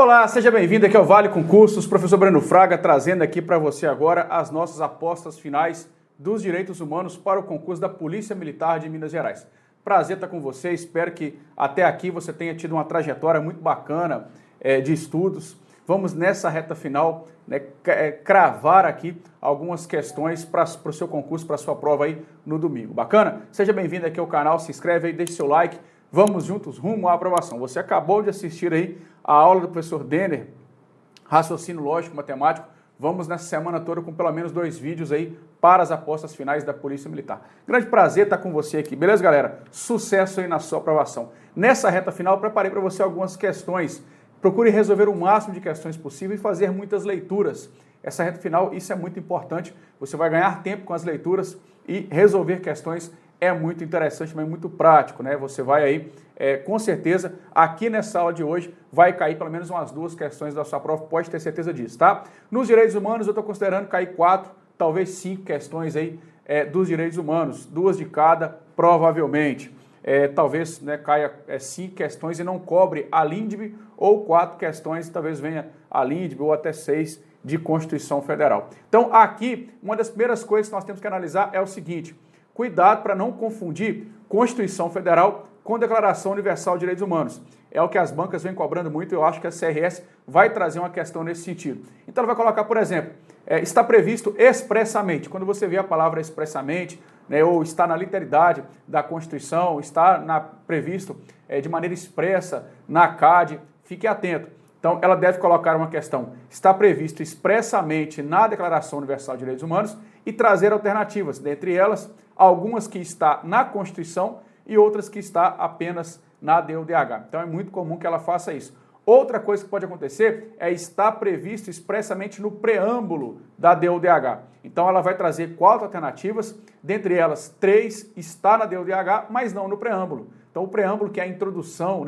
Olá, seja bem-vindo aqui ao Vale Concursos, professor Breno Fraga trazendo aqui para você agora as nossas apostas finais dos direitos humanos para o concurso da Polícia Militar de Minas Gerais. Prazer estar com você, espero que até aqui você tenha tido uma trajetória muito bacana de estudos. Vamos nessa reta final cravar aqui algumas questões para o seu concurso, para a sua prova aí no domingo. Bacana? Seja bem-vindo aqui ao canal, se inscreve aí, deixe seu like. Vamos juntos rumo à aprovação. Você acabou de assistir aí a aula do professor Denner, Raciocínio Lógico Matemático. Vamos nessa semana toda com pelo menos 2 vídeos aí para as apostas finais da Polícia Militar. Grande prazer estar com você aqui, beleza, galera? Sucesso aí na sua aprovação. Nessa reta final, eu preparei para você algumas questões. Procure resolver o máximo de questões possível e fazer muitas leituras. Essa reta final, isso é muito importante. Você vai ganhar tempo com as leituras e resolver questões é muito interessante, mas muito prático, né? Você vai aí, com certeza, aqui nessa aula de hoje, vai cair pelo menos umas 2 questões da sua prova, pode ter certeza disso, tá? Nos direitos humanos, eu estou considerando cair 4, talvez 5 questões aí dos direitos humanos, 2 de cada, provavelmente. Talvez caia 5 questões e não cobre a LINDB, ou 4 questões e talvez venha a LINDB, ou até 6 de Constituição Federal. Então, aqui, uma das primeiras coisas que nós temos que analisar é o seguinte: cuidado para não confundir Constituição Federal com Declaração Universal de Direitos Humanos. É o que as bancas vêm cobrando muito e eu acho que a CRS vai trazer uma questão nesse sentido. Então ela vai colocar, por exemplo, está previsto expressamente. Quando você vê a palavra expressamente, ou está na literalidade da Constituição, está previsto de maneira expressa na CAD, fique atento. Então ela deve colocar uma questão, está previsto expressamente na Declaração Universal de Direitos Humanos e trazer alternativas, dentre elas, algumas que está na Constituição e outras que está apenas na DUDH. Então é muito comum que ela faça isso. Outra coisa que pode acontecer é estar previsto expressamente no preâmbulo da DUDH. Então ela vai trazer 4 alternativas, dentre elas 3 está na DUDH, mas não no preâmbulo. Então o preâmbulo, que é a introdução,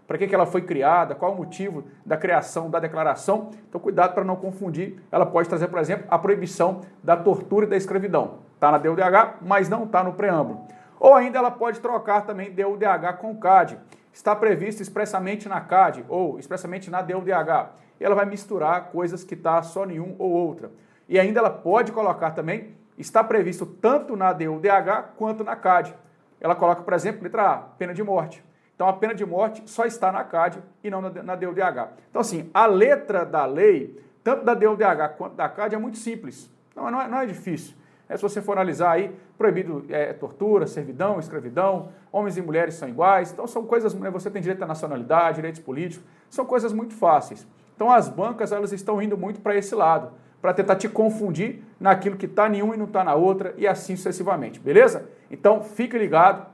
para que ela foi criada, qual o motivo da criação da declaração. Então, cuidado para não confundir. Ela pode trazer, por exemplo, a proibição da tortura e da escravidão. Está na DUDH, mas não está no preâmbulo. Ou ainda ela pode trocar também DUDH com CAD. Está previsto expressamente na CAD ou expressamente na DUDH. E ela vai misturar coisas que está só em um ou outra. E ainda ela pode colocar também, está previsto tanto na DUDH quanto na CAD. Ela coloca, por exemplo, letra A, pena de morte. Então, a pena de morte só está na CAD e não na DUDH. Então, assim, a letra da lei, tanto da DUDH quanto da CAD, é muito simples. Não é difícil. Se você for analisar aí, proibido tortura, servidão, escravidão, homens e mulheres são iguais. Então, são coisas, você tem direito à nacionalidade, direitos políticos, são coisas muito fáceis. Então, as bancas, elas estão indo muito para esse lado, para tentar te confundir naquilo que está em um e não está na outra, e assim sucessivamente, beleza? Então, fique ligado,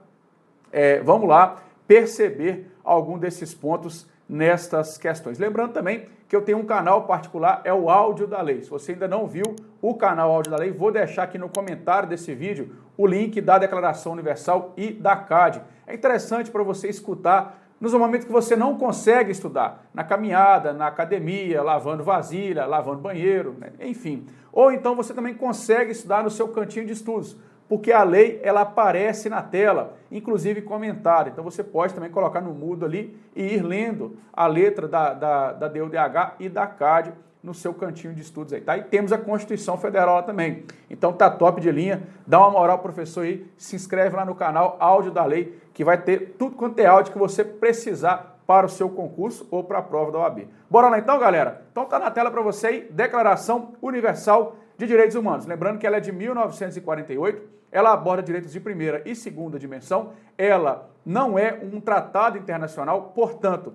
vamos lá perceber algum desses pontos nestas questões. Lembrando também que eu tenho um canal particular, é o Áudio da Lei. Se você ainda não viu o canal Áudio da Lei, vou deixar aqui no comentário desse vídeo o link da Declaração Universal e da CAD. É interessante para você escutar nos momentos que você não consegue estudar, na caminhada, na academia, lavando vasilha, lavando banheiro, enfim. Ou então você também consegue estudar no seu cantinho de estudos, porque a lei, ela aparece na tela, inclusive comentada. Então você pode também colocar no mudo ali e ir lendo a letra da DUDH e da CAD no seu cantinho de estudos aí, tá? E temos a Constituição Federal lá também. Então tá top de linha, dá uma moral pro professor aí, se inscreve lá no canal Áudio da Lei, que vai ter tudo quanto é áudio que você precisar para o seu concurso ou para a prova da OAB. Bora lá então, galera? Então tá na tela para você aí, Declaração Universal de Direitos Humanos. Lembrando que ela é de 1948, ela aborda direitos de primeira e segunda dimensão, ela não é um tratado internacional, portanto,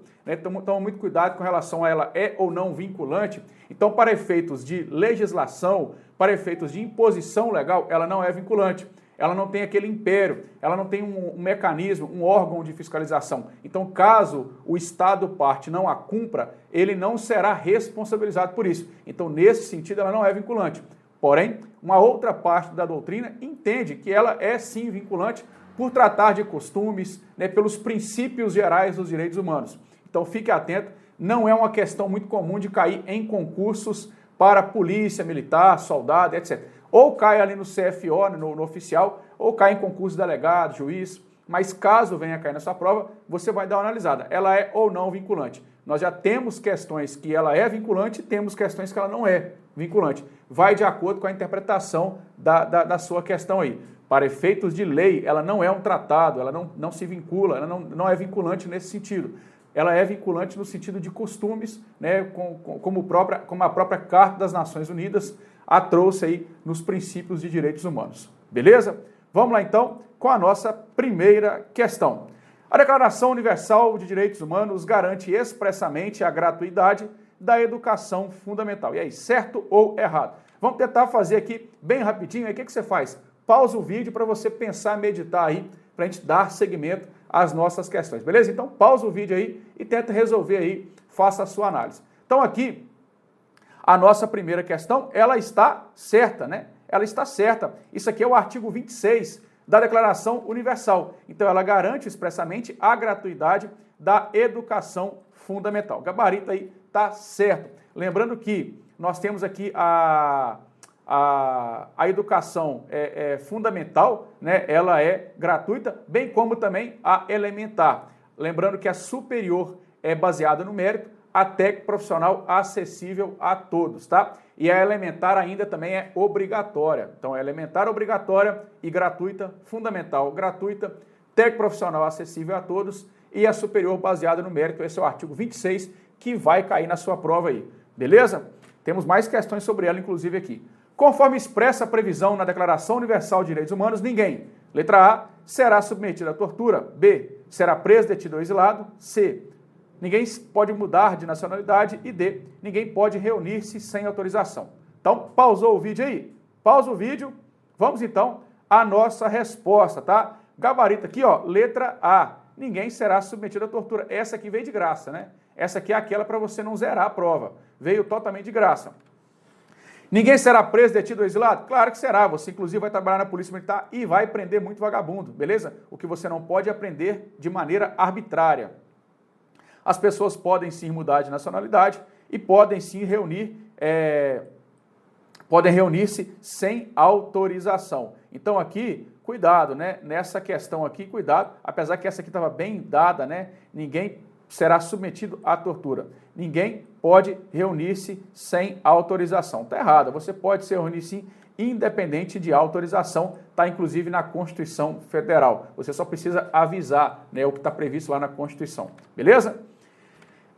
toma muito cuidado com relação a ela é ou não vinculante. Então, para efeitos de legislação, para efeitos de imposição legal, ela não é vinculante. Ela não tem aquele império, ela não tem um mecanismo, um órgão de fiscalização. Então, caso o Estado parte não a cumpra, ele não será responsabilizado por isso. Então, nesse sentido, ela não é vinculante. Porém, uma outra parte da doutrina entende que ela é sim vinculante por tratar de costumes, pelos princípios gerais dos direitos humanos. Então, fique atento, não é uma questão muito comum de cair em concursos para polícia, militar, soldado, etc. Ou cai ali no CFO, no oficial, ou cai em concurso de delegado, juiz, mas caso venha a cair na sua prova, você vai dar uma analisada. Ela é ou não vinculante. Nós já temos questões que ela é vinculante e temos questões que ela não é vinculante. Vai de acordo com a interpretação da sua questão aí. Para efeitos de lei, ela não é um tratado, ela não se vincula, ela não é vinculante nesse sentido. Ela é vinculante no sentido de costumes, né, como a própria Carta das Nações Unidas a trouxe aí nos princípios de direitos humanos. Beleza? Vamos lá então com a nossa primeira questão. A Declaração Universal de Direitos Humanos garante expressamente a gratuidade da educação fundamental. E aí, certo ou errado? Vamos tentar fazer aqui bem rapidinho. Aí, o que você faz? Pausa o vídeo para você pensar, meditar aí, para a gente dar seguimento às nossas questões, beleza? Então, pausa o vídeo aí e tenta resolver aí, faça a sua análise. Então, aqui, a nossa primeira questão, ela está certa, né? Ela está certa. Isso aqui é o artigo 26 da Declaração Universal. Então, ela garante expressamente a gratuidade da educação fundamental. Gabarito aí está certo. Lembrando que nós temos aqui a educação fundamental, né? Ela é gratuita, bem como também a elementar. Lembrando que a superior é baseada no mérito, a técnico profissional acessível a todos, tá? E a elementar ainda também é obrigatória. Então, é elementar obrigatória e gratuita, fundamental gratuita, técnico profissional acessível a todos e a superior baseada no mérito. Esse é o artigo 26 que vai cair na sua prova aí, beleza? Temos mais questões sobre ela, inclusive, aqui. Conforme expressa a previsão na Declaração Universal de Direitos Humanos, ninguém, letra A, será submetido à tortura, B, será preso, detido ou exilado, C, ninguém pode mudar de nacionalidade e D, ninguém pode reunir-se sem autorização. Então, pausou o vídeo aí? Pausa o vídeo, vamos então à nossa resposta, tá? Gabarito aqui, ó, letra A, ninguém será submetido à tortura. Essa aqui veio de graça, né? Essa aqui é aquela para você não zerar a prova, veio totalmente de graça. Ninguém será preso, detido ou exilado? Claro que será, você inclusive vai trabalhar na Polícia Militar e vai prender muito vagabundo, beleza? O que você não pode é prender de maneira arbitrária. As pessoas podem sim mudar de nacionalidade e podem sim reunir-se sem autorização. Então aqui, cuidado, né? Nessa questão aqui, cuidado, apesar que essa aqui estava bem dada, né? Ninguém será submetido à tortura. Ninguém pode reunir-se sem autorização. Está errado, você pode se reunir sim, independente de autorização, está inclusive na Constituição Federal. Você só precisa avisar, né, o que está previsto lá na Constituição, beleza?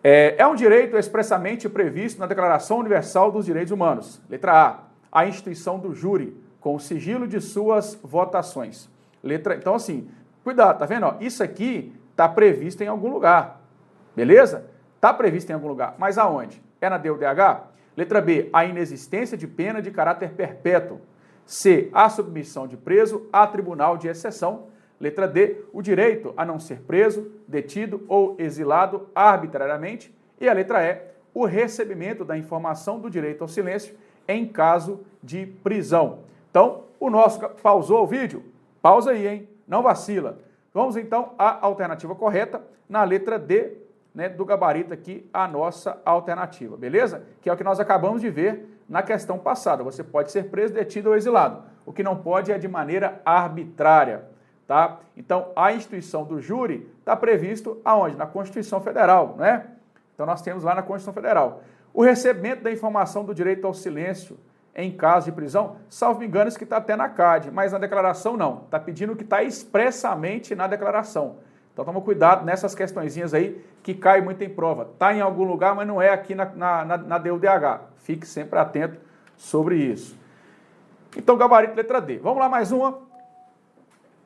É um direito expressamente previsto na Declaração Universal dos Direitos Humanos. Letra A, a instituição do júri, com o sigilo de suas votações. Então, assim, cuidado, tá vendo? Ó, isso aqui está previsto em algum lugar, beleza? Está previsto em algum lugar, mas aonde? É na DUDH? Letra B, a inexistência de pena de caráter perpétuo. C, a submissão de preso a tribunal de exceção. Letra D, o direito a não ser preso, detido ou exilado arbitrariamente. E a letra E, o recebimento da informação do direito ao silêncio em caso de prisão. Então, o nosso... Pausou o vídeo? Pausa aí, hein? Não vacila. Vamos então à alternativa correta, na letra D, né, do gabarito aqui, a nossa alternativa, beleza? Que é o que nós acabamos de ver na questão passada. Você pode ser preso, detido ou exilado. O que não pode é de maneira arbitrária, tá? Então, a instituição do júri está previsto aonde? Na Constituição Federal, né? Então, nós temos lá na Constituição Federal. O recebimento da informação do direito ao silêncio em caso de prisão, salvo me engano, isso que está até na CAD, mas na declaração não. Está pedindo o que está expressamente na declaração. Então, toma cuidado nessas questõezinhas aí que cai muito em prova. Está em algum lugar, mas não é aqui na DUDH. Fique sempre atento sobre isso. Então, gabarito letra D. Vamos lá, mais uma.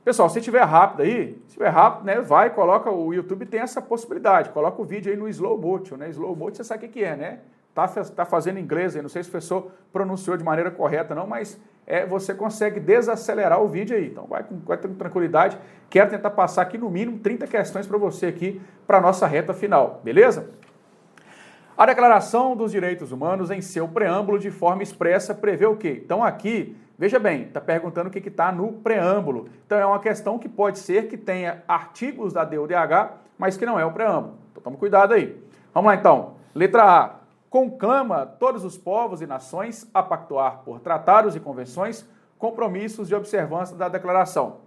Pessoal, se tiver rápido aí, né, vai, coloca, o YouTube tem essa possibilidade, coloca o vídeo aí no slow motion, né? Slow motion você sabe o que é, né? Tá fazendo inglês aí, não sei se o professor pronunciou de maneira correta não, mas você consegue desacelerar o vídeo aí. Então vai com tranquilidade. Quero tentar passar aqui no mínimo 30 questões para você aqui, para a nossa reta final, beleza? A Declaração dos Direitos Humanos, em seu preâmbulo, de forma expressa, prevê o quê? Então aqui, veja bem, está perguntando o que está no preâmbulo. Então é uma questão que pode ser que tenha artigos da DUDH, mas que não é o preâmbulo. Então toma cuidado aí. Vamos lá então. Letra A. Conclama todos os povos e nações a pactuar por tratados e convenções compromissos de observância da declaração.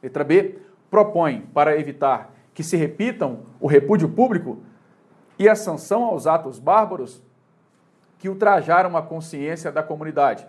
Letra B. propõe para evitar que se repitam o repúdio público e a sanção aos atos bárbaros que ultrajaram a consciência da comunidade.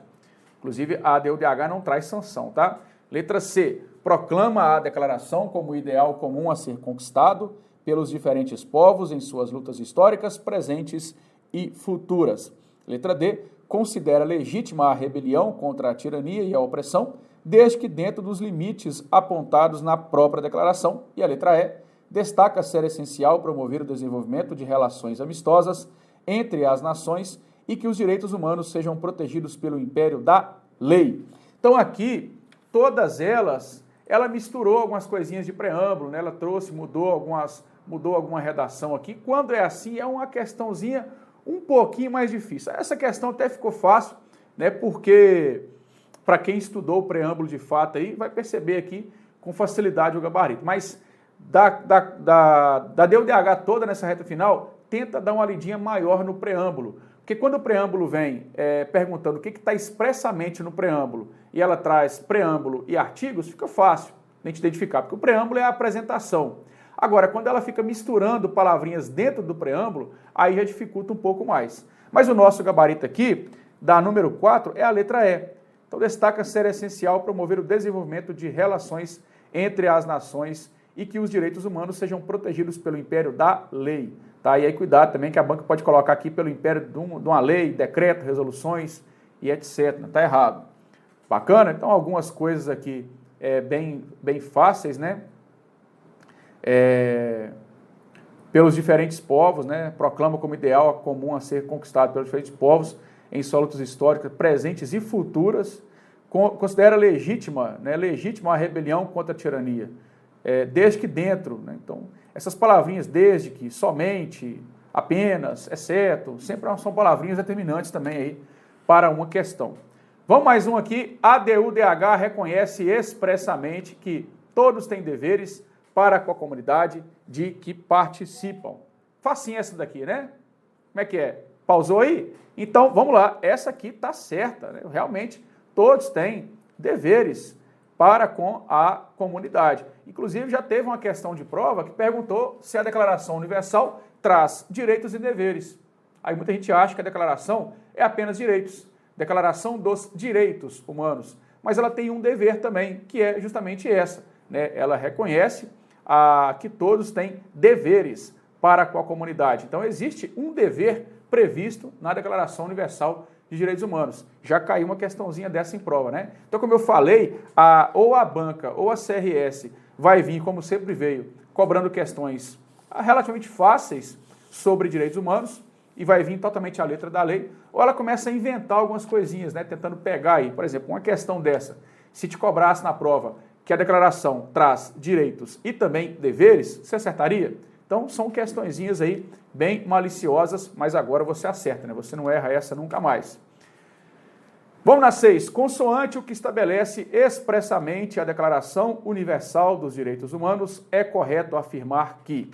Inclusive, a ADU-DH não traz sanção, tá? Letra C. Proclama a declaração como ideal comum a ser conquistado pelos diferentes povos em suas lutas históricas, presentes e futuras. Letra D. Considera legítima a rebelião contra a tirania e a opressão, desde que dentro dos limites apontados na própria declaração. E a letra E. Destaca ser essencial promover o desenvolvimento de relações amistosas entre as nações e que os direitos humanos sejam protegidos pelo império da lei. Então aqui, todas elas, ela misturou algumas coisinhas de preâmbulo, né? Ela trouxe, mudou alguma redação aqui. Quando é assim, é uma questãozinha um pouquinho mais difícil. Essa questão até ficou fácil, né? Porque para quem estudou o preâmbulo de fato aí, vai perceber aqui com facilidade o gabarito. Mas da DUDH toda nessa reta final, tenta dar uma lidinha maior no preâmbulo. Porque quando o preâmbulo vem perguntando o que está expressamente no preâmbulo e ela traz preâmbulo e artigos, fica fácil a gente identificar, porque o preâmbulo é a apresentação. Agora, quando ela fica misturando palavrinhas dentro do preâmbulo, aí já dificulta um pouco mais. Mas o nosso gabarito aqui, da número 4, é a letra E. Então destaca ser essencial promover o desenvolvimento de relações entre as nações e que os direitos humanos sejam protegidos pelo império da lei. Tá? E aí cuidado também que a banca pode colocar aqui pelo império de uma lei, decreto, resoluções e etc. Não está errado. Bacana? Então algumas coisas aqui bem fáceis, né? Pelos diferentes povos, né? Proclama como ideal comum a ser conquistado pelos diferentes povos em suas lutas históricas presentes e futuras. Considera legítima, né? Legítima a rebelião contra a tirania. Desde que dentro, né? Então, essas palavrinhas desde que, somente, apenas, exceto, sempre são palavrinhas determinantes também aí para uma questão. Vamos mais um aqui. A DUDH reconhece expressamente que todos têm deveres para com a comunidade de que participam. Facinho essa daqui, né? Como é que é? Pausou aí? Então, vamos lá. Essa aqui está certa, né? Realmente, todos têm deveres para com a comunidade. Inclusive, já teve uma questão de prova que perguntou se a Declaração Universal traz direitos e deveres. Aí muita gente acha que a declaração é apenas direitos, Declaração dos Direitos Humanos, mas ela tem um dever também, que é justamente essa, né? Ela reconhece que todos têm deveres para com a comunidade. Então, existe um dever previsto na Declaração Universal de Direitos Humanos. Já caiu uma questãozinha dessa em prova, né? Então, como eu falei, ou a banca ou a CRS vai vir, como sempre veio, cobrando questões relativamente fáceis sobre direitos humanos e vai vir totalmente à letra da lei, ou ela começa a inventar algumas coisinhas, né? Tentando pegar aí, por exemplo, uma questão dessa, se te cobrasse na prova que a declaração traz direitos e também deveres, você acertaria? Então, são questõezinhas aí bem maliciosas, mas agora você acerta, né? Você não erra essa nunca mais. Vamos na 6. Consoante o que estabelece expressamente a Declaração Universal dos Direitos Humanos, é correto afirmar que,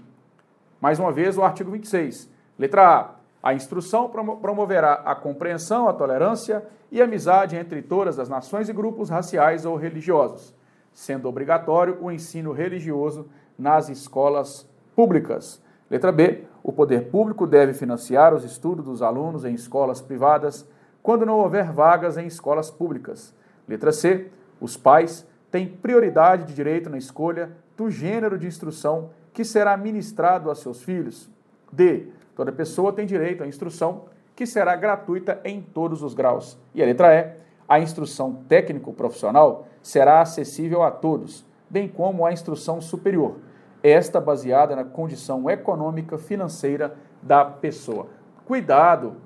mais uma vez, o artigo 26, letra A instrução promoverá a compreensão, a tolerância e a amizade entre todas as nações e grupos raciais ou religiosos, sendo obrigatório o ensino religioso nas escolas públicas. Letra B. O poder público deve financiar os estudos dos alunos em escolas privadas quando não houver vagas em escolas públicas. Letra C. Os pais têm prioridade de direito na escolha do gênero de instrução que será ministrado a seus filhos. D. Toda pessoa tem direito à instrução que será gratuita em todos os graus. E a letra E. A instrução técnico-profissional será acessível a todos, bem como a instrução superior, esta baseada na condição econômica financeira da pessoa. Cuidado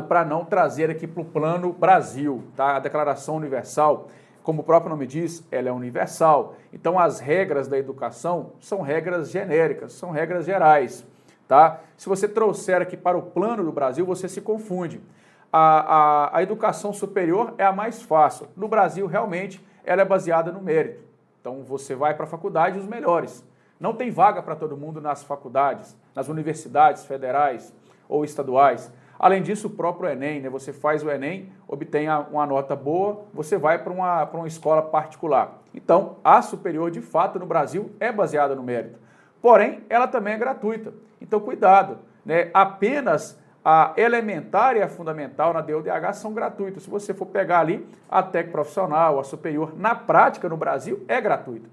para não trazer aqui para o plano Brasil, tá? A Declaração Universal, como o próprio nome diz, ela é universal. Então, as regras da educação são regras genéricas, são regras gerais, tá? Se você trouxer aqui para o plano do Brasil, você se confunde. A educação superior é a mais fácil. No Brasil, realmente, ela é baseada no mérito. Então, você vai para a faculdade os melhores. Não tem vaga para todo mundo nas faculdades, nas universidades federais ou estaduais. Além disso, o próprio Enem, né? Você faz o Enem, obtém uma nota boa, você vai para uma escola particular. Então, a superior, de fato, no Brasil, é baseada no mérito. Porém, ela também é gratuita. Então, cuidado, né? Apenas a elementar e a fundamental na DUDH são gratuitos. Se você for pegar ali a técnico profissional, a superior, na prática no Brasil é gratuito,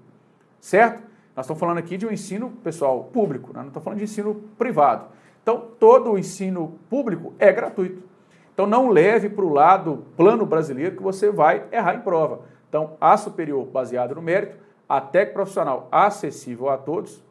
certo? Nós estamos falando aqui de um ensino, pessoal, público, né? Não estamos falando de ensino privado. Então, todo o ensino público é gratuito. Então, não leve para o lado plano brasileiro que você vai errar em prova. Então, a superior baseada no mérito, a técnico profissional acessível a todos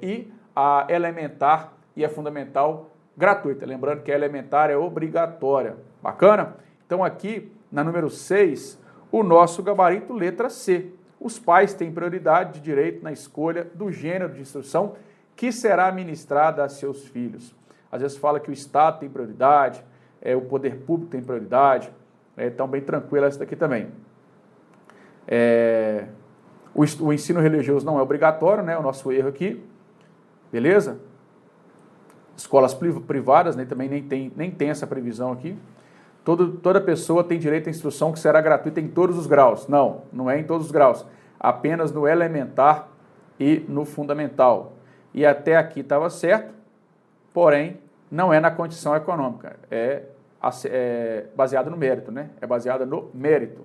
e a elementar e a fundamental gratuita. Lembrando que a elementar é obrigatória. Bacana? Então aqui, na número 6, o nosso gabarito letra C. Os pais têm prioridade de direito na escolha do gênero de instrução que será ministrada a seus filhos. Às vezes fala que o Estado tem prioridade, o poder público tem prioridade, então bem tranquilo essa daqui também. O ensino religioso não é obrigatório, né? O nosso erro aqui, beleza? Escolas privadas, né, também nem tem essa previsão aqui. Toda pessoa tem direito à instrução que será gratuita em todos os graus. Não, não é em todos os graus. Apenas no elementar e no fundamental. E até aqui estava certo, porém, não é na condição econômica. É baseado no mérito, né? É baseada no mérito.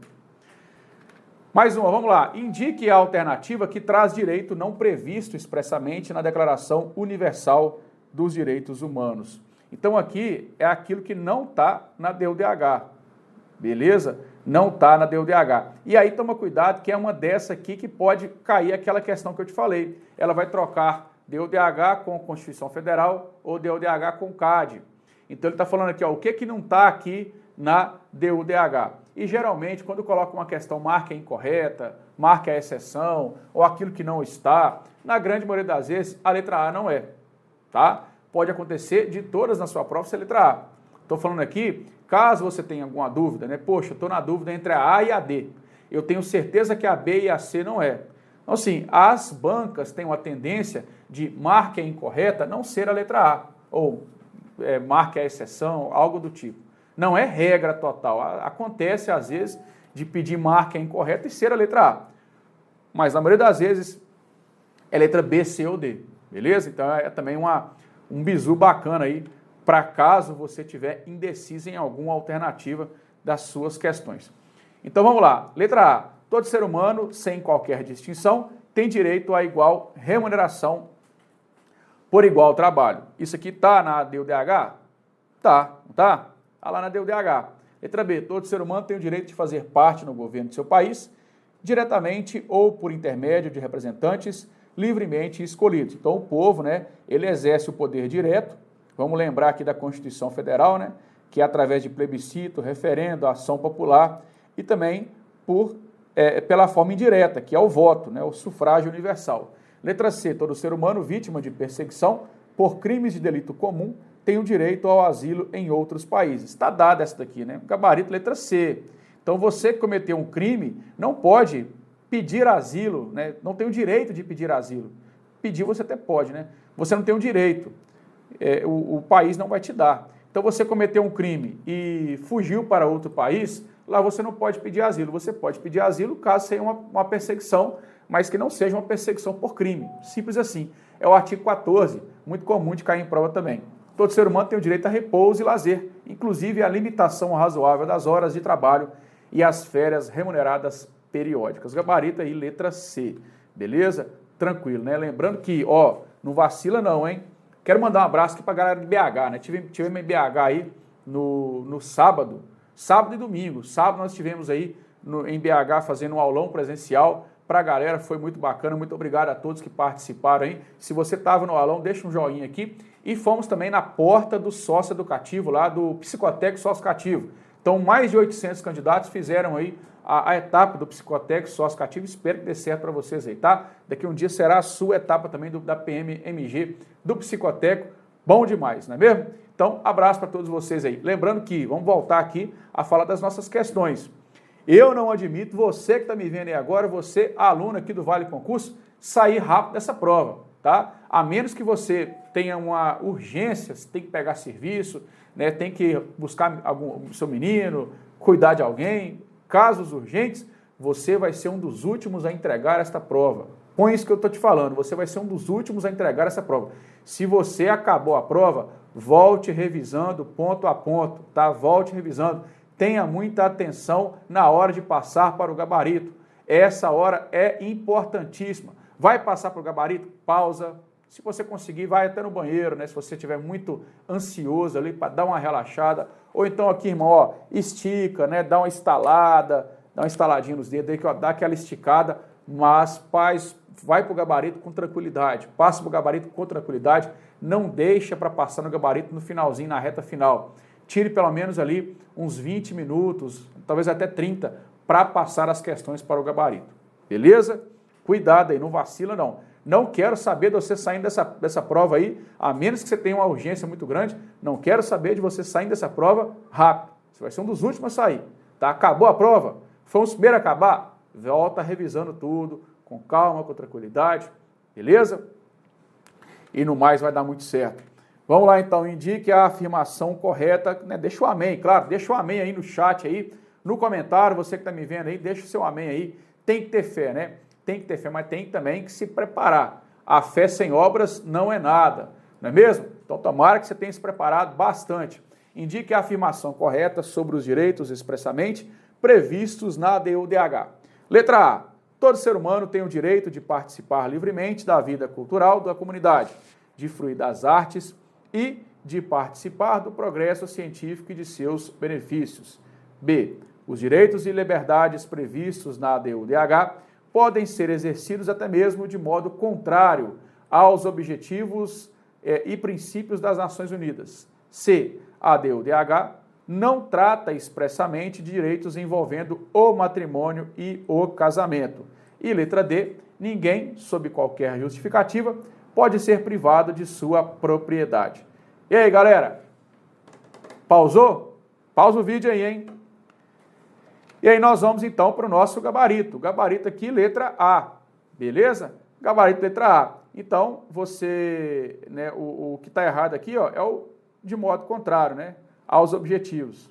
Mais uma, vamos lá. Indique a alternativa que traz direito não previsto expressamente na Declaração Universal dos Direitos Humanos. Então aqui é aquilo que não está na DUDH, beleza? Não está na DUDH. E aí toma cuidado que é uma dessa aqui que pode cair aquela questão que eu te falei. Ela vai trocar DUDH com Constituição Federal ou DUDH com CAD. Então ele está falando aqui, ó, o que não está aqui na DUDH. E geralmente quando coloca uma questão marca incorreta, marca a exceção ou aquilo que não está, na grande maioria das vezes a letra A não é. Tá? Pode acontecer de todas na sua prova ser letra A. Estou falando aqui, caso você tenha alguma dúvida, né? Poxa, eu estou na dúvida entre a A e a D. Eu tenho certeza que a B e a C não é. Então, assim, as bancas têm uma tendência de marca incorreta não ser a letra A, ou marca a exceção, algo do tipo. Não é regra total. Acontece, às vezes, de pedir marca incorreta e ser a letra A. Mas, na maioria das vezes, é letra B, C ou D. Beleza? Então é também um bizu bacana aí para caso você tiver indeciso em alguma alternativa das suas questões. Então vamos lá. Letra A. Todo ser humano, sem qualquer distinção, tem direito a igual remuneração por igual trabalho. Isso aqui está na DUDH? Tá, não tá? Está lá na DUDH. Letra B. Todo ser humano tem o direito de fazer parte no governo do seu país, diretamente ou por intermédio de representantes livremente escolhidos. Então o povo, né, ele exerce o poder direto, vamos lembrar aqui da Constituição Federal, né, que é através de plebiscito, referendo, ação popular e também pela forma indireta, que é o voto, né, o sufrágio universal. Letra C, todo ser humano vítima de perseguição por crimes de delito comum tem o direito ao asilo em outros países. Está dada essa daqui, né, gabarito letra C. Então você que cometeu um crime não pode pedir asilo, né? Não tem o direito de pedir asilo. Pedir você até pode, né? Você não tem o direito, o país não vai te dar. Então você cometeu um crime e fugiu para outro país, lá você não pode pedir asilo. Você pode pedir asilo caso seja uma perseguição, mas que não seja uma perseguição por crime. Simples assim. É o artigo 14, muito comum de cair em prova também. Todo ser humano tem o direito a repouso e lazer, inclusive a limitação razoável das horas de trabalho e as férias remuneradas periódicas. Gabarito aí, letra C. Beleza? Tranquilo, né? Lembrando que, ó, não vacila não, hein? Quero mandar um abraço aqui pra galera de BH, né? Tivemos em BH aí no sábado e domingo. Sábado nós estivemos aí em BH fazendo um aulão presencial pra galera, foi muito bacana. Muito obrigado a todos que participaram aí. Se você estava no aulão, deixa um joinha aqui. E fomos também na porta do sócio educativo, lá do Psicotécnico Sócio-Cativo. Então, mais de 800 candidatos fizeram aí a etapa do Psicotécnico Sócio-Cativo. Espero que dê certo para vocês aí, tá? Daqui um dia será a sua etapa também da PMMG, do Psicotécnico. Bom demais, não é mesmo? Então, abraço para todos vocês aí. Lembrando que vamos voltar aqui a falar das nossas questões. Eu não admito, você que está me vendo aí agora, você, aluno aqui do Vale Concurso, sair rápido dessa prova, tá? A menos que você tenha uma urgência, tem que pegar serviço, né, tem que buscar seu menino, cuidar de alguém, casos urgentes, você vai ser um dos últimos a entregar esta prova. Põe isso que eu estou te falando, você vai ser um dos últimos a entregar essa prova. Se você acabou a prova, volte revisando ponto a ponto, tá? Volte revisando. Tenha muita atenção na hora de passar para o gabarito. Essa hora é importantíssima. Vai passar para o gabarito? Pausa. Se você conseguir, vai até no banheiro, né? Se você estiver muito ansioso ali para dar uma relaxada. Ou então aqui, irmão, ó, estica, né? Dá uma estaladinha nos dedos, dá aquela esticada, mas vai para o gabarito com tranquilidade. Passa para o gabarito com tranquilidade. Não deixa para passar no gabarito no finalzinho, na reta final. Tire pelo menos ali uns 20 minutos, talvez até 30, para passar as questões para o gabarito. Beleza? Cuidado aí, não vacila não. Não quero saber de você saindo dessa prova aí, a menos que você tenha uma urgência muito grande, não quero saber de você saindo dessa prova rápido. Você vai ser um dos últimos a sair. Tá? Acabou a prova? Foi os primeiros a acabar? Volta revisando tudo, com calma, com tranquilidade. Beleza? E no mais vai dar muito certo. Vamos lá então, indique a afirmação correta, né? Deixa o amém, claro, deixa o amém aí no chat aí, no comentário, você que está me vendo aí, deixa o seu amém aí. Tem que ter fé, né? Tem que ter fé, mas tem também que se preparar. A fé sem obras não é nada, não é mesmo? Então tomara que você tenha se preparado bastante. Indique a afirmação correta sobre os direitos expressamente previstos na DUDH. Letra A. Todo ser humano tem o direito de participar livremente da vida cultural da comunidade, de fruir das artes e de participar do progresso científico e de seus benefícios. B. Os direitos e liberdades previstos na DUDH podem ser exercidos até mesmo de modo contrário aos objetivos e princípios das Nações Unidas. C. A DUDH não trata expressamente de direitos envolvendo o matrimônio e o casamento. E letra D, ninguém, sob qualquer justificativa, pode ser privado de sua propriedade. E aí, galera? Pausou? Pausa o vídeo aí, hein? E aí nós vamos então para o nosso gabarito. Gabarito aqui, letra A. Beleza? Gabarito, letra A. Então, você, né, o que está errado aqui, ó, é o de modo contrário, né? Aos objetivos.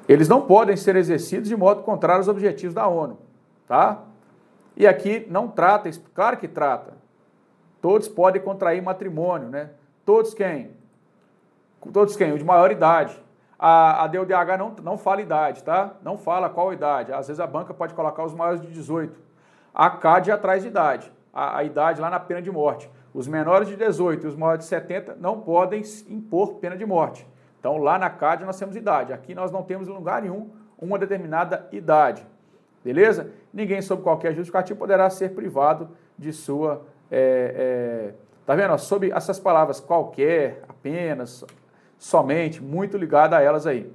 Eles não podem ser exercidos de modo contrário aos objetivos da ONU, tá? E aqui não trata, claro que trata. Todos podem contrair matrimônio, né? Todos quem? Todos quem? O de maior idade. A DUDH não fala idade, tá? Não fala qual idade. Às vezes a banca pode colocar os maiores de 18. A CAD atrás de idade. A idade lá na pena de morte. Os menores de 18 e os maiores de 70 não podem impor pena de morte. Então, lá na CAD nós temos idade. Aqui nós não temos em lugar nenhum uma determinada idade. Beleza? Ninguém, sob qualquer justificativo, poderá ser privado de sua... tá vendo? Sob essas palavras, qualquer, apenas, somente, muito ligada a elas aí.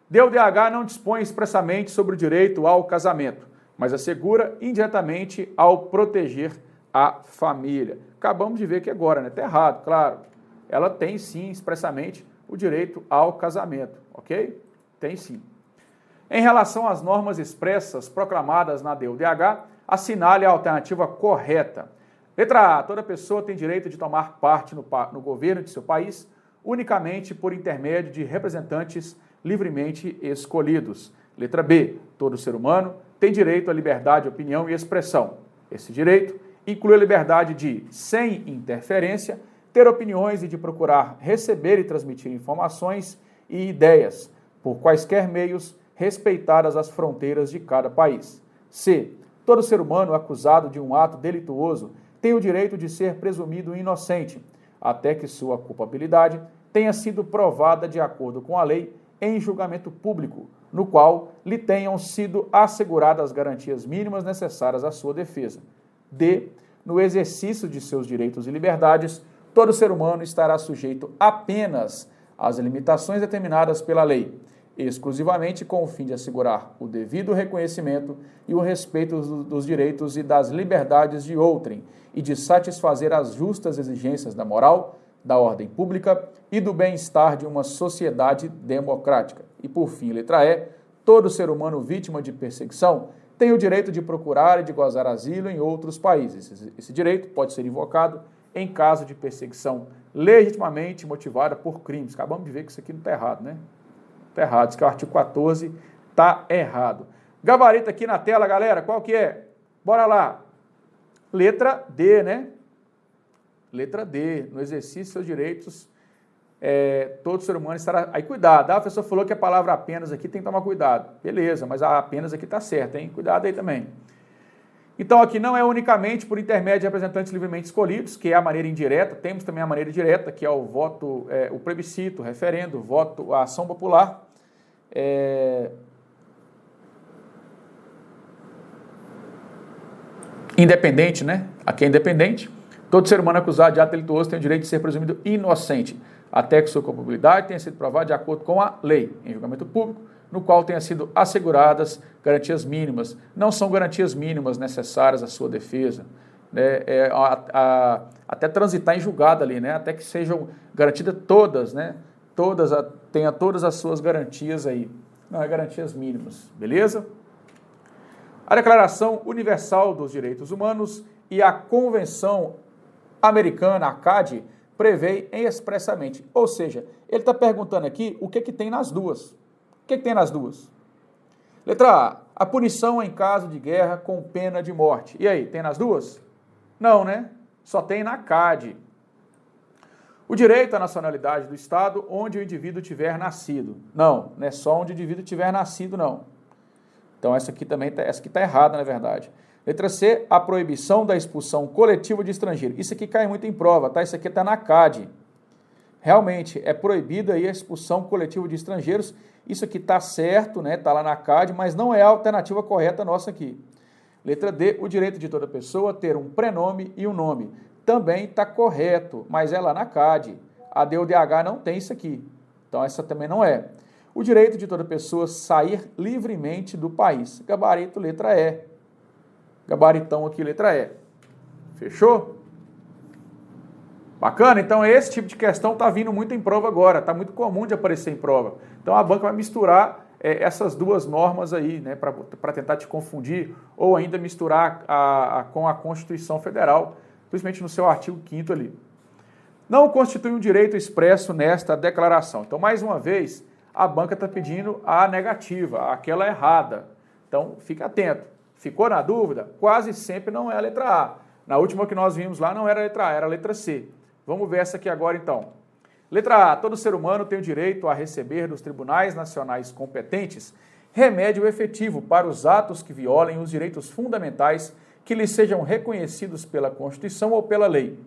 DUDH não dispõe expressamente sobre o direito ao casamento, mas assegura indiretamente ao proteger a família. Acabamos de ver que agora, né? Está errado, claro. Ela tem sim, expressamente, o direito ao casamento, ok? Tem sim. Em relação às normas expressas proclamadas na DUDH, assinale a alternativa correta. Letra A. Toda pessoa tem direito de tomar parte no governo de seu país unicamente por intermédio de representantes livremente escolhidos. Letra B. Todo ser humano tem direito à liberdade de opinião e expressão. Esse direito inclui a liberdade de, sem interferência, ter opiniões e de procurar receber e transmitir informações e ideias, por quaisquer meios, respeitadas as fronteiras de cada país. C. Todo ser humano acusado de um ato delituoso tem o direito de ser presumido inocente, até que sua culpabilidade tenha sido provada de acordo com a lei em julgamento público, no qual lhe tenham sido asseguradas as garantias mínimas necessárias à sua defesa. D. No exercício de seus direitos e liberdades, todo ser humano estará sujeito apenas às limitações determinadas pela lei, exclusivamente com o fim de assegurar o devido reconhecimento e o respeito dos direitos e das liberdades de outrem e de satisfazer as justas exigências da moral, da ordem pública e do bem-estar de uma sociedade democrática. E por fim, letra E, todo ser humano vítima de perseguição tem o direito de procurar e de gozar asilo em outros países. Esse direito pode ser invocado em caso de perseguição legitimamente motivada por crimes. Acabamos de ver que isso aqui não está errado, né? Está errado, isso que é o artigo 14 está errado. Gabarito aqui na tela, galera, qual que é? Bora lá. Letra D, né? Letra D, no exercício de seus direitos, todo ser humano estará... Aí, cuidado, a pessoa falou que a palavra apenas aqui tem que tomar cuidado. Beleza, mas a apenas aqui está certa, hein? Cuidado aí também. Então, aqui não é unicamente por intermédio de representantes livremente escolhidos, que é a maneira indireta, temos também a maneira direta, que é o voto, o plebiscito, o referendo, o voto, a ação popular. Independente, né? Aqui é independente. Todo ser humano acusado de ato delituoso tem o direito de ser presumido inocente, até que sua culpabilidade tenha sido provada de acordo com a lei, em julgamento público, no qual tenha sido asseguradas garantias mínimas. Não são garantias mínimas necessárias à sua defesa, né? Até transitar em julgado ali, né? Até que sejam garantidas todas, né? Tenha todas as suas garantias aí. Não é garantias mínimas, beleza? A Declaração Universal dos Direitos Humanos e a Convenção Americana, a CAD, prevê expressamente. Ou seja, ele está perguntando aqui o que tem nas duas. O que tem nas duas? Letra A punição em caso de guerra com pena de morte. E aí, tem nas duas? Não, né? Só tem na CAD. O direito à nacionalidade do Estado onde o indivíduo tiver nascido. Não é só onde o indivíduo tiver nascido, não. Então, essa aqui também está errada, na verdade. Letra C, a proibição da expulsão coletiva de estrangeiro. Isso aqui cai muito em prova, tá? Isso aqui está na CAD. Realmente, é proibida aí a expulsão coletiva de estrangeiros. Isso aqui está certo, né? Está lá na CAD, mas não é a alternativa correta nossa aqui. Letra D, o direito de toda pessoa ter um prenome e um nome. Também está correto, mas é lá na CAD. A DUDH não tem isso aqui. Então, essa também não é. O direito de toda pessoa sair livremente do país. Gabarito, letra E. Gabaritão aqui, letra E. Fechou? Bacana? Então, esse tipo de questão está vindo muito em prova agora. Está muito comum de aparecer em prova. Então, a banca vai misturar essas duas normas aí, né, para tentar te confundir, ou ainda misturar com a Constituição Federal, principalmente no seu artigo 5º ali. Não constitui um direito expresso nesta declaração. Então, mais uma vez, a banca está pedindo a negativa, aquela errada. Então, fica atento. Ficou na dúvida? Quase sempre não é a letra A. Na última que nós vimos lá não era a letra A, era a letra C. Vamos ver essa aqui agora então. Letra A. Todo ser humano tem o direito a receber dos tribunais nacionais competentes remédio efetivo para os atos que violem os direitos fundamentais que lhes sejam reconhecidos pela Constituição ou pela lei.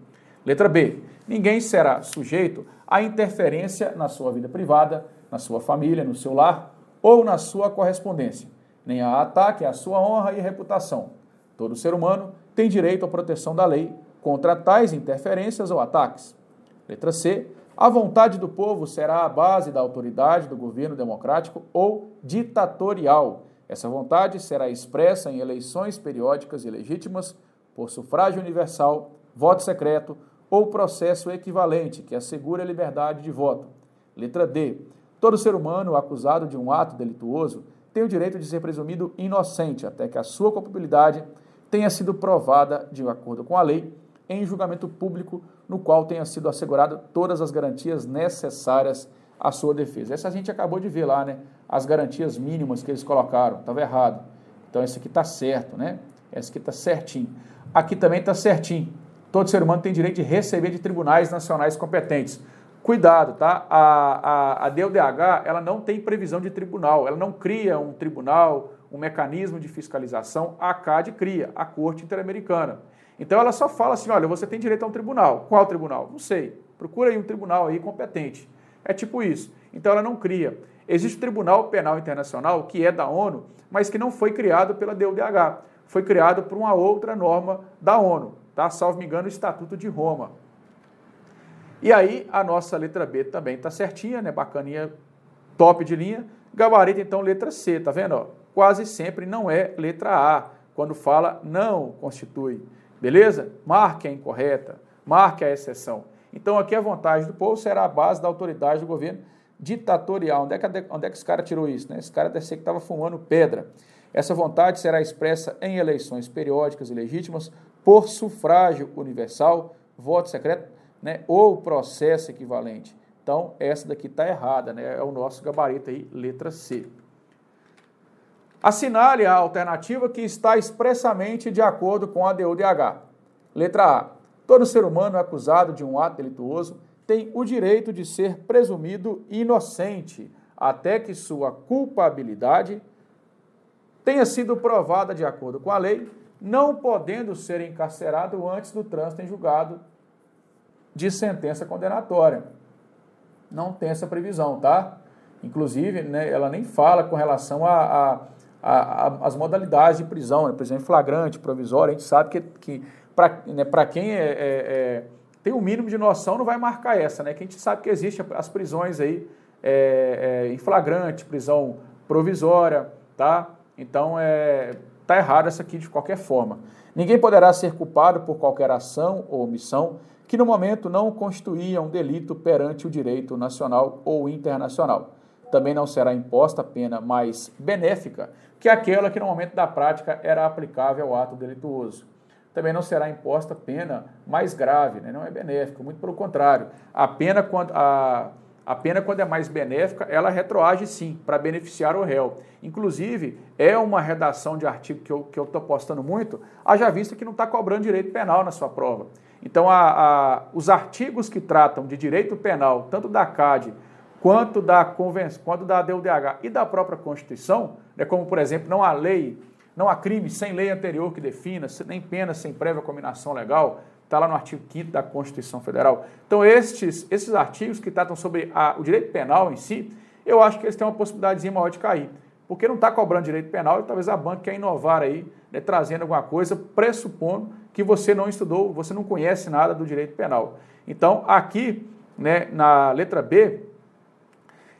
Letra B. Ninguém será sujeito à interferência na sua vida privada, na sua família, no seu lar ou na sua correspondência, nem a ataque à sua honra e reputação. Todo ser humano tem direito à proteção da lei contra tais interferências ou ataques. Letra C. A vontade do povo será a base da autoridade do governo democrático ou ditatorial. Essa vontade será expressa em eleições periódicas e legítimas por sufrágio universal, voto secreto ou processo equivalente que assegure a liberdade de voto. Letra D. Todo ser humano acusado de um ato delituoso tem o direito de ser presumido inocente até que a sua culpabilidade tenha sido provada de acordo com a lei em julgamento público no qual tenha sido assegurada todas as garantias necessárias à sua defesa. Essa a gente acabou de ver lá, né? As garantias mínimas que eles colocaram, estava errado. Então esse aqui está certo, né? Esse aqui está certinho. Aqui também está certinho. Todo ser humano tem direito de receber de tribunais nacionais competentes. Cuidado, tá? A DUDH, ela não tem previsão de tribunal, ela não cria um tribunal, um mecanismo de fiscalização, a CAD cria, a Corte Interamericana. Então ela só fala assim, olha, você tem direito a um tribunal. Qual tribunal? Não sei. Procura aí um tribunal aí competente. É tipo isso. Então ela não cria. Existe o Tribunal Penal Internacional, que é da ONU, mas que não foi criado pela DUDH. Foi criado por uma outra norma da ONU, tá? Salvo me engano, o Estatuto de Roma. E aí, a nossa letra B também está certinha, né? Bacaninha, top de linha. Gabarito, então, letra C, tá vendo? Ó, quase sempre não é letra A, quando fala não constitui. Beleza? Marque a incorreta, marque a exceção. Então, aqui a vontade do povo será a base da autoridade do governo ditatorial. Onde é que esse cara tirou isso, né? Esse cara deve ser que estava fumando pedra. Essa vontade será expressa em eleições periódicas e legítimas por sufrágio universal, voto secreto, né, ou processo equivalente. Então, essa daqui está errada, né? É o nosso gabarito aí, letra C. Assinale a alternativa que está expressamente de acordo com a DUDH. Letra A. Todo ser humano acusado de um ato delituoso tem o direito de ser presumido inocente até que sua culpabilidade tenha sido provada de acordo com a lei, não podendo ser encarcerado antes do trânsito em julgado de sentença condenatória. Não tem essa previsão, tá? Inclusive, né, ela nem fala com relação às modalidades de prisão, né? Prisão em flagrante, provisória. A gente sabe que para quem tem um mínimo de noção, não vai marcar essa, né? Que a gente sabe que existe as prisões aí em flagrante, prisão provisória, tá? Então, tá errado essa aqui de qualquer forma. Ninguém poderá ser culpado por qualquer ação ou omissão que no momento não constituía um delito perante o direito nacional ou internacional. Também não será imposta pena mais benéfica que aquela que no momento da prática era aplicável ao ato delituoso. Também não será imposta pena mais grave, né? Não é benéfica, muito pelo contrário. A pena, quando é mais benéfica, ela retroage sim, para beneficiar o réu. Inclusive, é uma redação de artigo que eu estou postando muito, haja vista que não está cobrando direito penal na sua prova. Então, os artigos que tratam de direito penal, tanto da CAD quanto da DUDH e da própria Constituição, né, como, por exemplo, não há crime sem lei anterior que defina, nem pena sem prévia cominação legal, está lá no artigo 5º da Constituição Federal. Então, esses artigos que tratam sobre o direito penal em si, eu acho que eles têm uma possibilidadezinha maior de cair, porque não está cobrando direito penal e talvez a banca quer inovar aí, né, trazendo alguma coisa, pressupondo que você não estudou, você não conhece nada do direito penal. Então, aqui, né, na letra B,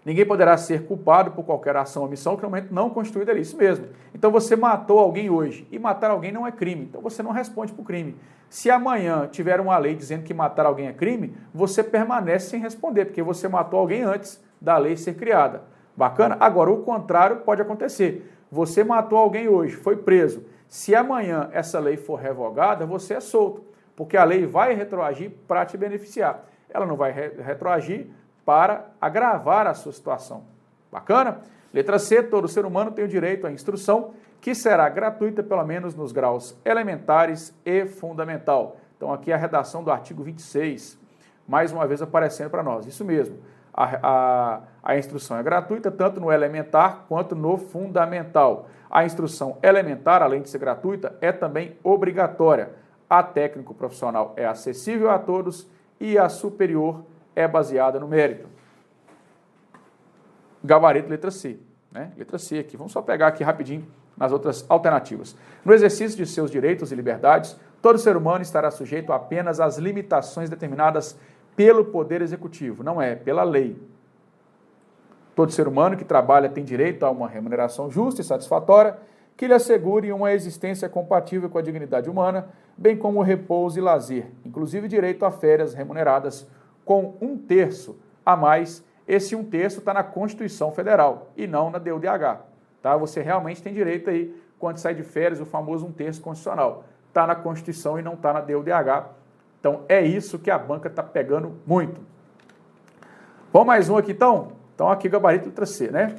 ninguém poderá ser culpado por qualquer ação ou omissão que no momento não constitui delito. Isso mesmo. Então, você matou alguém hoje, e matar alguém não é crime, então você não responde por crime. Se amanhã tiver uma lei dizendo que matar alguém é crime, você permanece sem responder, porque você matou alguém antes da lei ser criada. Bacana? Agora, o contrário pode acontecer. Você matou alguém hoje, foi preso. Se amanhã essa lei for revogada, você é solto, porque a lei vai retroagir para te beneficiar. Ela não vai retroagir para agravar a sua situação. Bacana? Letra C, todo ser humano tem o direito à instrução, que será gratuita pelo menos nos graus elementares e fundamental. Então aqui é a redação do artigo 26, mais uma vez aparecendo para nós. Isso mesmo, a instrução é gratuita tanto no elementar quanto no fundamental. A instrução elementar, além de ser gratuita, é também obrigatória. A técnico profissional é acessível a todos e a superior é baseada no mérito. Gabarito letra C, né? Letra C aqui. Vamos só pegar aqui rapidinho nas outras alternativas. No exercício de seus direitos e liberdades, todo ser humano estará sujeito apenas às limitações determinadas pelo Poder Executivo, não é pela lei. Todo ser humano que trabalha tem direito a uma remuneração justa e satisfatória que lhe assegure uma existência compatível com a dignidade humana, bem como repouso e lazer, inclusive direito a férias remuneradas com 1/3 a mais. Esse 1/3 está na Constituição Federal e não na DUDH. Tá? Você realmente tem direito aí, quando sai de férias, o famoso 1/3 constitucional. Está na Constituição e não está na DUDH. Então, é isso que a banca está pegando muito. Vamos mais um aqui, então? Então, aqui gabarito letra C, né?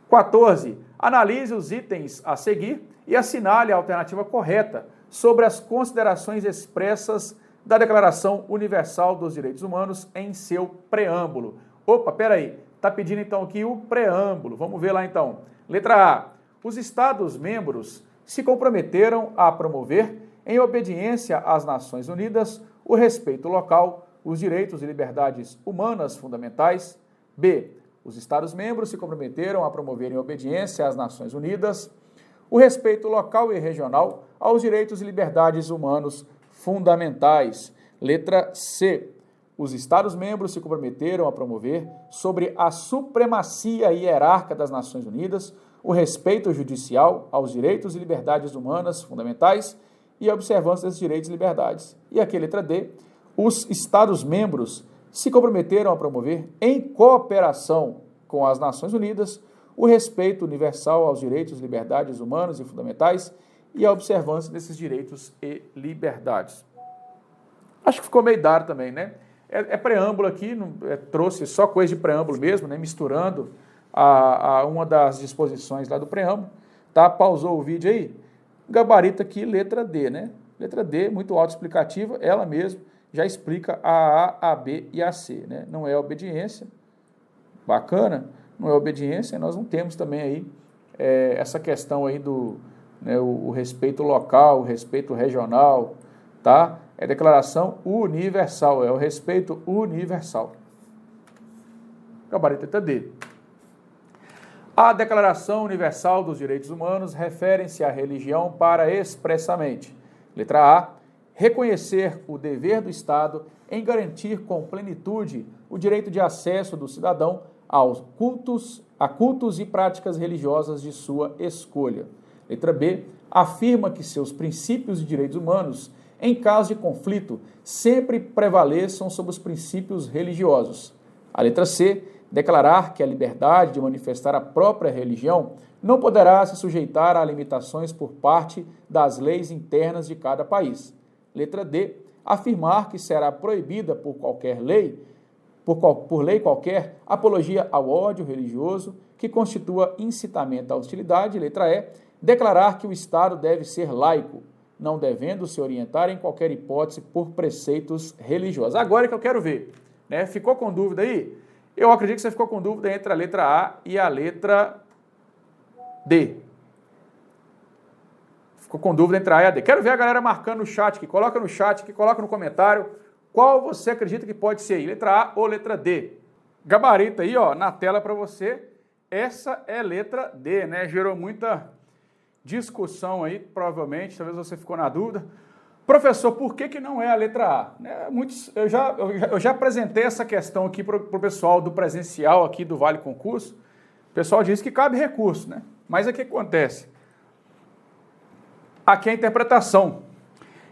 14. Analise os itens a seguir e assinale a alternativa correta sobre as considerações expressas da Declaração Universal dos Direitos Humanos em seu preâmbulo. Opa, peraí, está pedindo então aqui o preâmbulo. Vamos ver lá então. Letra A. Os Estados-membros se comprometeram a promover, em obediência às Nações Unidas, o respeito local, os direitos e liberdades humanas fundamentais. B. Os Estados-membros se comprometeram a promover, em obediência às Nações Unidas, o respeito local e regional aos direitos e liberdades humanos fundamentais. Letra C. Os Estados-membros se comprometeram a promover, sobre a supremacia hierárquica das Nações Unidas, o respeito judicial aos direitos e liberdades humanas fundamentais e a observância desses direitos e liberdades. E aqui, letra D. Os Estados-membros se comprometeram a promover, em cooperação com as Nações Unidas, o respeito universal aos direitos, liberdades humanas e fundamentais e a observância desses direitos e liberdades. Acho que ficou meio dado também, né? É preâmbulo aqui, trouxe só coisa de preâmbulo mesmo, né? Misturando a uma das disposições lá do preâmbulo, tá? Pausou o vídeo aí? Gabarito aqui, letra D, né? Letra D, muito autoexplicativa, ela mesma já explica a B e a C, né? Não é obediência, bacana, não é obediência, nós não temos também aí essa questão aí do, né, o respeito local, o respeito regional, tá? É declaração universal, é o respeito universal. Gabarito letra D. A Declaração Universal dos Direitos Humanos refere-se à religião para expressamente, letra A, reconhecer o dever do Estado em garantir com plenitude o direito de acesso do cidadão a cultos e práticas religiosas de sua escolha. Letra B, afirma que seus princípios de direitos humanos, em caso de conflito, sempre prevaleçam sobre os princípios religiosos. A letra C, declarar que a liberdade de manifestar a própria religião não poderá se sujeitar a limitações por parte das leis internas de cada país. Letra D, afirmar que será proibida por qualquer lei, por lei qualquer, apologia ao ódio religioso que constitua incitamento à hostilidade. Letra E, declarar que o Estado deve ser laico, não devendo se orientar em qualquer hipótese por preceitos religiosos. Agora é que eu quero ver, né? Ficou com dúvida aí? Eu acredito que você ficou com dúvida entre a letra A e a letra D. Ficou com dúvida entre a A e a D. Quero ver a galera marcando no chat aqui. Coloca no chat aqui, coloca no comentário qual você acredita que pode ser aí, letra A ou letra D. Gabarito aí, ó, na tela para você. Essa é letra D, né? Gerou muita discussão aí, provavelmente. Talvez você ficou na dúvida. Professor, por que não é a letra A? Eu já apresentei essa questão aqui para o pessoal do presencial aqui do Vale Concurso. O pessoal diz que cabe recurso, né? Mas o que acontece? Aqui é a interpretação.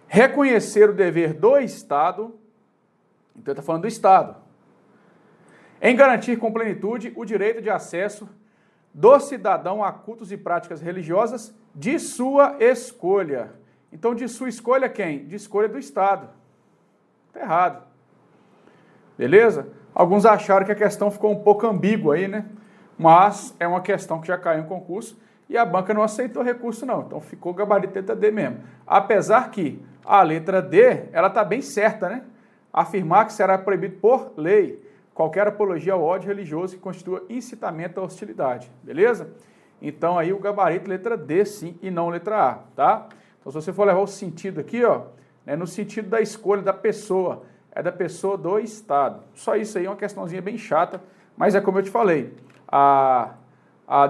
Reconhecer o dever do Estado, então ele está falando do Estado, em garantir com plenitude o direito de acesso do cidadão a cultos e práticas religiosas de sua escolha. Então, de sua escolha quem? De escolha do Estado. Está errado. Beleza? Alguns acharam que a questão ficou um pouco ambígua aí, né? Mas é uma questão que já caiu em concurso e a banca não aceitou recurso não. Então, ficou gabarito letra D mesmo. Apesar que a letra D, ela está bem certa, né? Afirmar que será proibido por lei qualquer apologia ao ódio religioso que constitua incitamento à hostilidade. Beleza? Então, aí o gabarito letra D, sim, e não letra A, tá? Então, se você for levar o sentido aqui, ó, né, no sentido da escolha da pessoa, é da pessoa do Estado. Só isso aí é uma questãozinha bem chata, mas é como eu te falei, a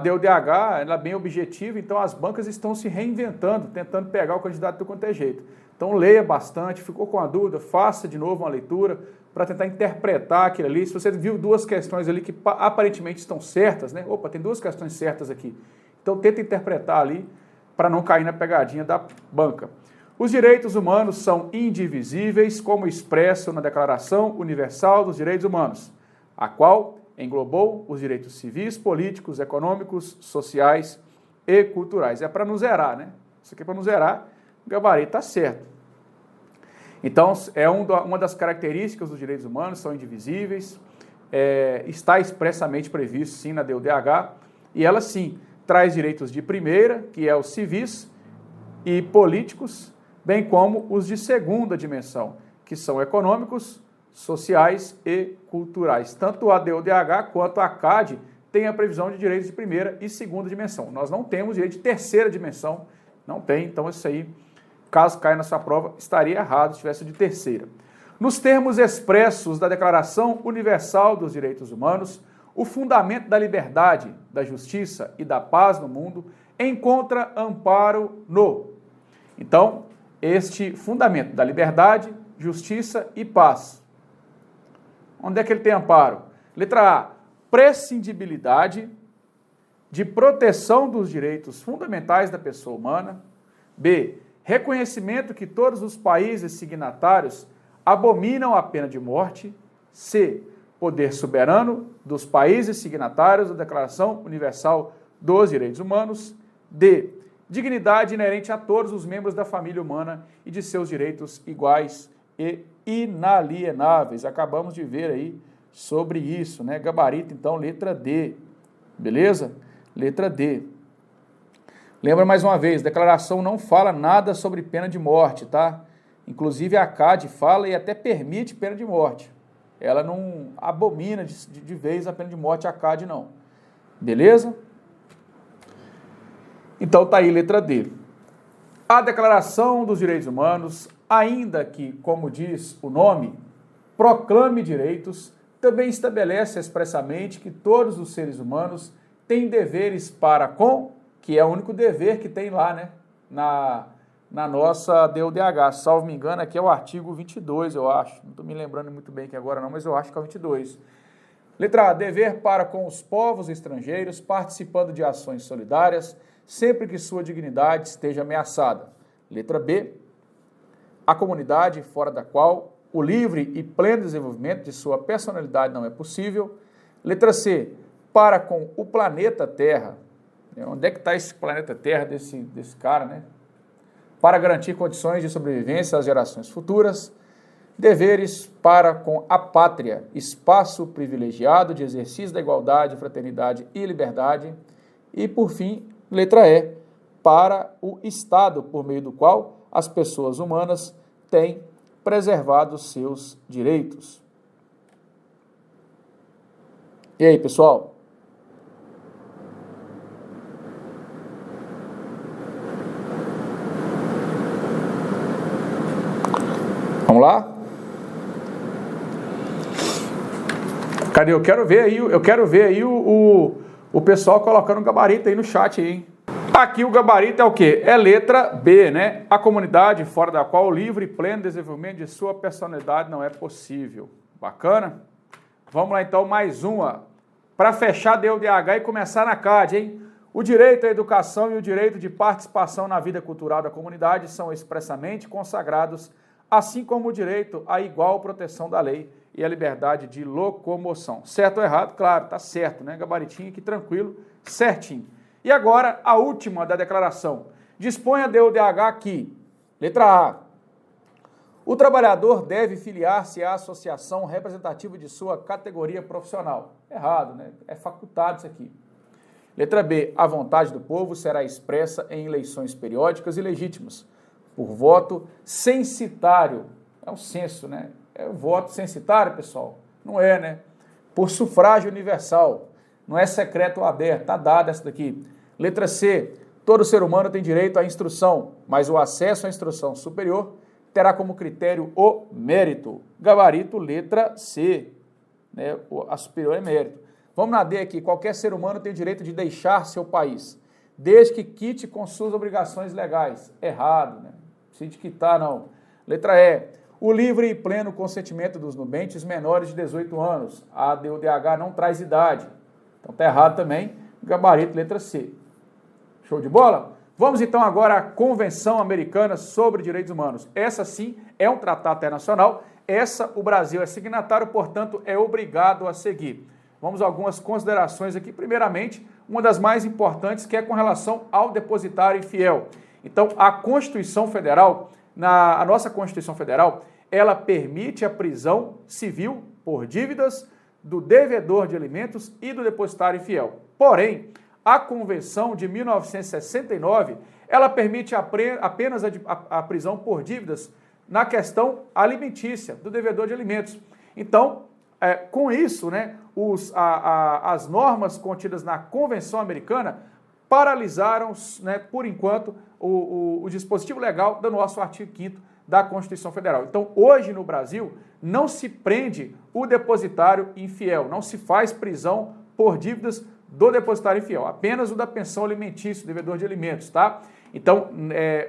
DUDH ela é bem objetiva, então as bancas estão se reinventando, tentando pegar o candidato do quanto é jeito. Então, leia bastante, ficou com a dúvida, faça de novo uma leitura para tentar interpretar aquilo ali. Se você viu duas questões ali que aparentemente estão certas, né? Opa, tem duas questões certas aqui. Então, tenta interpretar ali, para não cair na pegadinha da banca. Os direitos humanos são indivisíveis, como expresso na Declaração Universal dos Direitos Humanos, a qual englobou os direitos civis, políticos, econômicos, sociais e culturais. É para não zerar, né? Isso aqui é para não zerar, o gabarito está certo. Então, uma das características dos direitos humanos, são indivisíveis, está expressamente previsto, sim, na DUDH, e ela, sim, traz direitos de primeira, que é os civis e políticos, bem como os de segunda dimensão, que são econômicos, sociais e culturais. Tanto a DUDH quanto a CAD têm a previsão de direitos de primeira e segunda dimensão. Nós não temos direito de terceira dimensão, não tem, então isso aí, caso caia na sua prova, estaria errado se tivesse de terceira. Nos termos expressos da Declaração Universal dos Direitos Humanos, o fundamento da liberdade, da justiça e da paz no mundo encontra amparo no. Então, este fundamento da liberdade, justiça e paz. Onde é que ele tem amparo? Letra A, prescindibilidade de proteção dos direitos fundamentais da pessoa humana. B, reconhecimento que todos os países signatários abominam a pena de morte. C, poder soberano dos países signatários da Declaração Universal dos Direitos Humanos. D, dignidade inerente a todos os membros da família humana e de seus direitos iguais e inalienáveis. Acabamos de ver aí sobre isso, né? Gabarito, então, letra D. Beleza? Letra D. Lembra mais uma vez, a declaração não fala nada sobre pena de morte, tá? Inclusive a CAD fala e até permite pena de morte. Ela não abomina de vez a pena de morte, a CAD não. Beleza? Então tá aí, letra D. A Declaração dos Direitos Humanos, ainda que, como diz o nome, proclame direitos, também estabelece expressamente que todos os seres humanos têm deveres para com, que é o único dever que tem lá, né, na nossa DUDH, salvo me engano, aqui é o artigo 22, eu acho, não estou me lembrando muito bem aqui agora não, mas eu acho que é o 22. Letra A, dever para com os povos estrangeiros, participando de ações solidárias, sempre que sua dignidade esteja ameaçada. Letra B, a comunidade fora da qual o livre e pleno desenvolvimento de sua personalidade não é possível. Letra C, para com o planeta Terra. Onde é que está esse planeta Terra desse cara, né? Para garantir condições de sobrevivência às gerações futuras. Deveres para com a pátria, espaço privilegiado de exercício da igualdade, fraternidade e liberdade. E, por fim, letra E, para o Estado, por meio do qual as pessoas humanas têm preservado seus direitos. E aí, pessoal? Vamos lá? Cadê? Eu quero ver aí o pessoal colocando o gabarito aí no chat, hein? Aqui o gabarito é o quê? É letra B, né? A comunidade fora da qual o livre e pleno desenvolvimento de sua personalidade não é possível. Bacana? Vamos lá então, mais uma. Para fechar a DUDH e começar na CAD, hein? O direito à educação e o direito de participação na vida cultural da comunidade são expressamente consagrados, assim como o direito à igual proteção da lei e a liberdade de locomoção. Certo ou errado? Claro, tá certo, né? Gabaritinho aqui, tranquilo, certinho. E agora, a última da declaração. Dispõe a DUDH que, letra A, o trabalhador deve filiar-se à associação representativa de sua categoria profissional. Errado, né? É facultado isso aqui. Letra B, a vontade do povo será expressa em eleições periódicas e legítimas, por voto censitário. É um censo, né? É o voto censitário, pessoal? Não é, né? Por sufrágio universal. Não é secreto ou aberto, tá dada essa daqui. Letra C, todo ser humano tem direito à instrução, mas o acesso à instrução superior terá como critério o mérito. Gabarito, letra C, né? A superior é mérito. Vamos na D aqui, qualquer ser humano tem o direito de deixar seu país, desde que quite com suas obrigações legais. Errado, né? Não precisa de quitar, não. Letra E, o livre e pleno consentimento dos nubentes menores de 18 anos. A DUDH não traz idade. Então tá errado também, gabarito, letra C. Show de bola? Vamos então agora à Convenção Americana sobre Direitos Humanos. Essa sim é um tratado internacional, essa o Brasil é signatário, portanto é obrigado a seguir. Vamos a algumas considerações aqui. Primeiramente, uma das mais importantes que é com relação ao depositário infiel. Então a Constituição Federal, a nossa Constituição Federal, ela permite a prisão civil por dívidas do devedor de alimentos e do depositário infiel. Porém, a Convenção de 1969, ela permite apenas a prisão por dívidas na questão alimentícia, do devedor de alimentos. Então, com isso, né, as normas contidas na Convenção Americana paralisaram, né, por enquanto, o dispositivo legal do nosso artigo 5º da Constituição Federal. Então, hoje no Brasil, não se prende o depositário infiel, não se faz prisão por dívidas do depositário infiel, apenas o da pensão alimentícia, devedor de alimentos, tá? Então,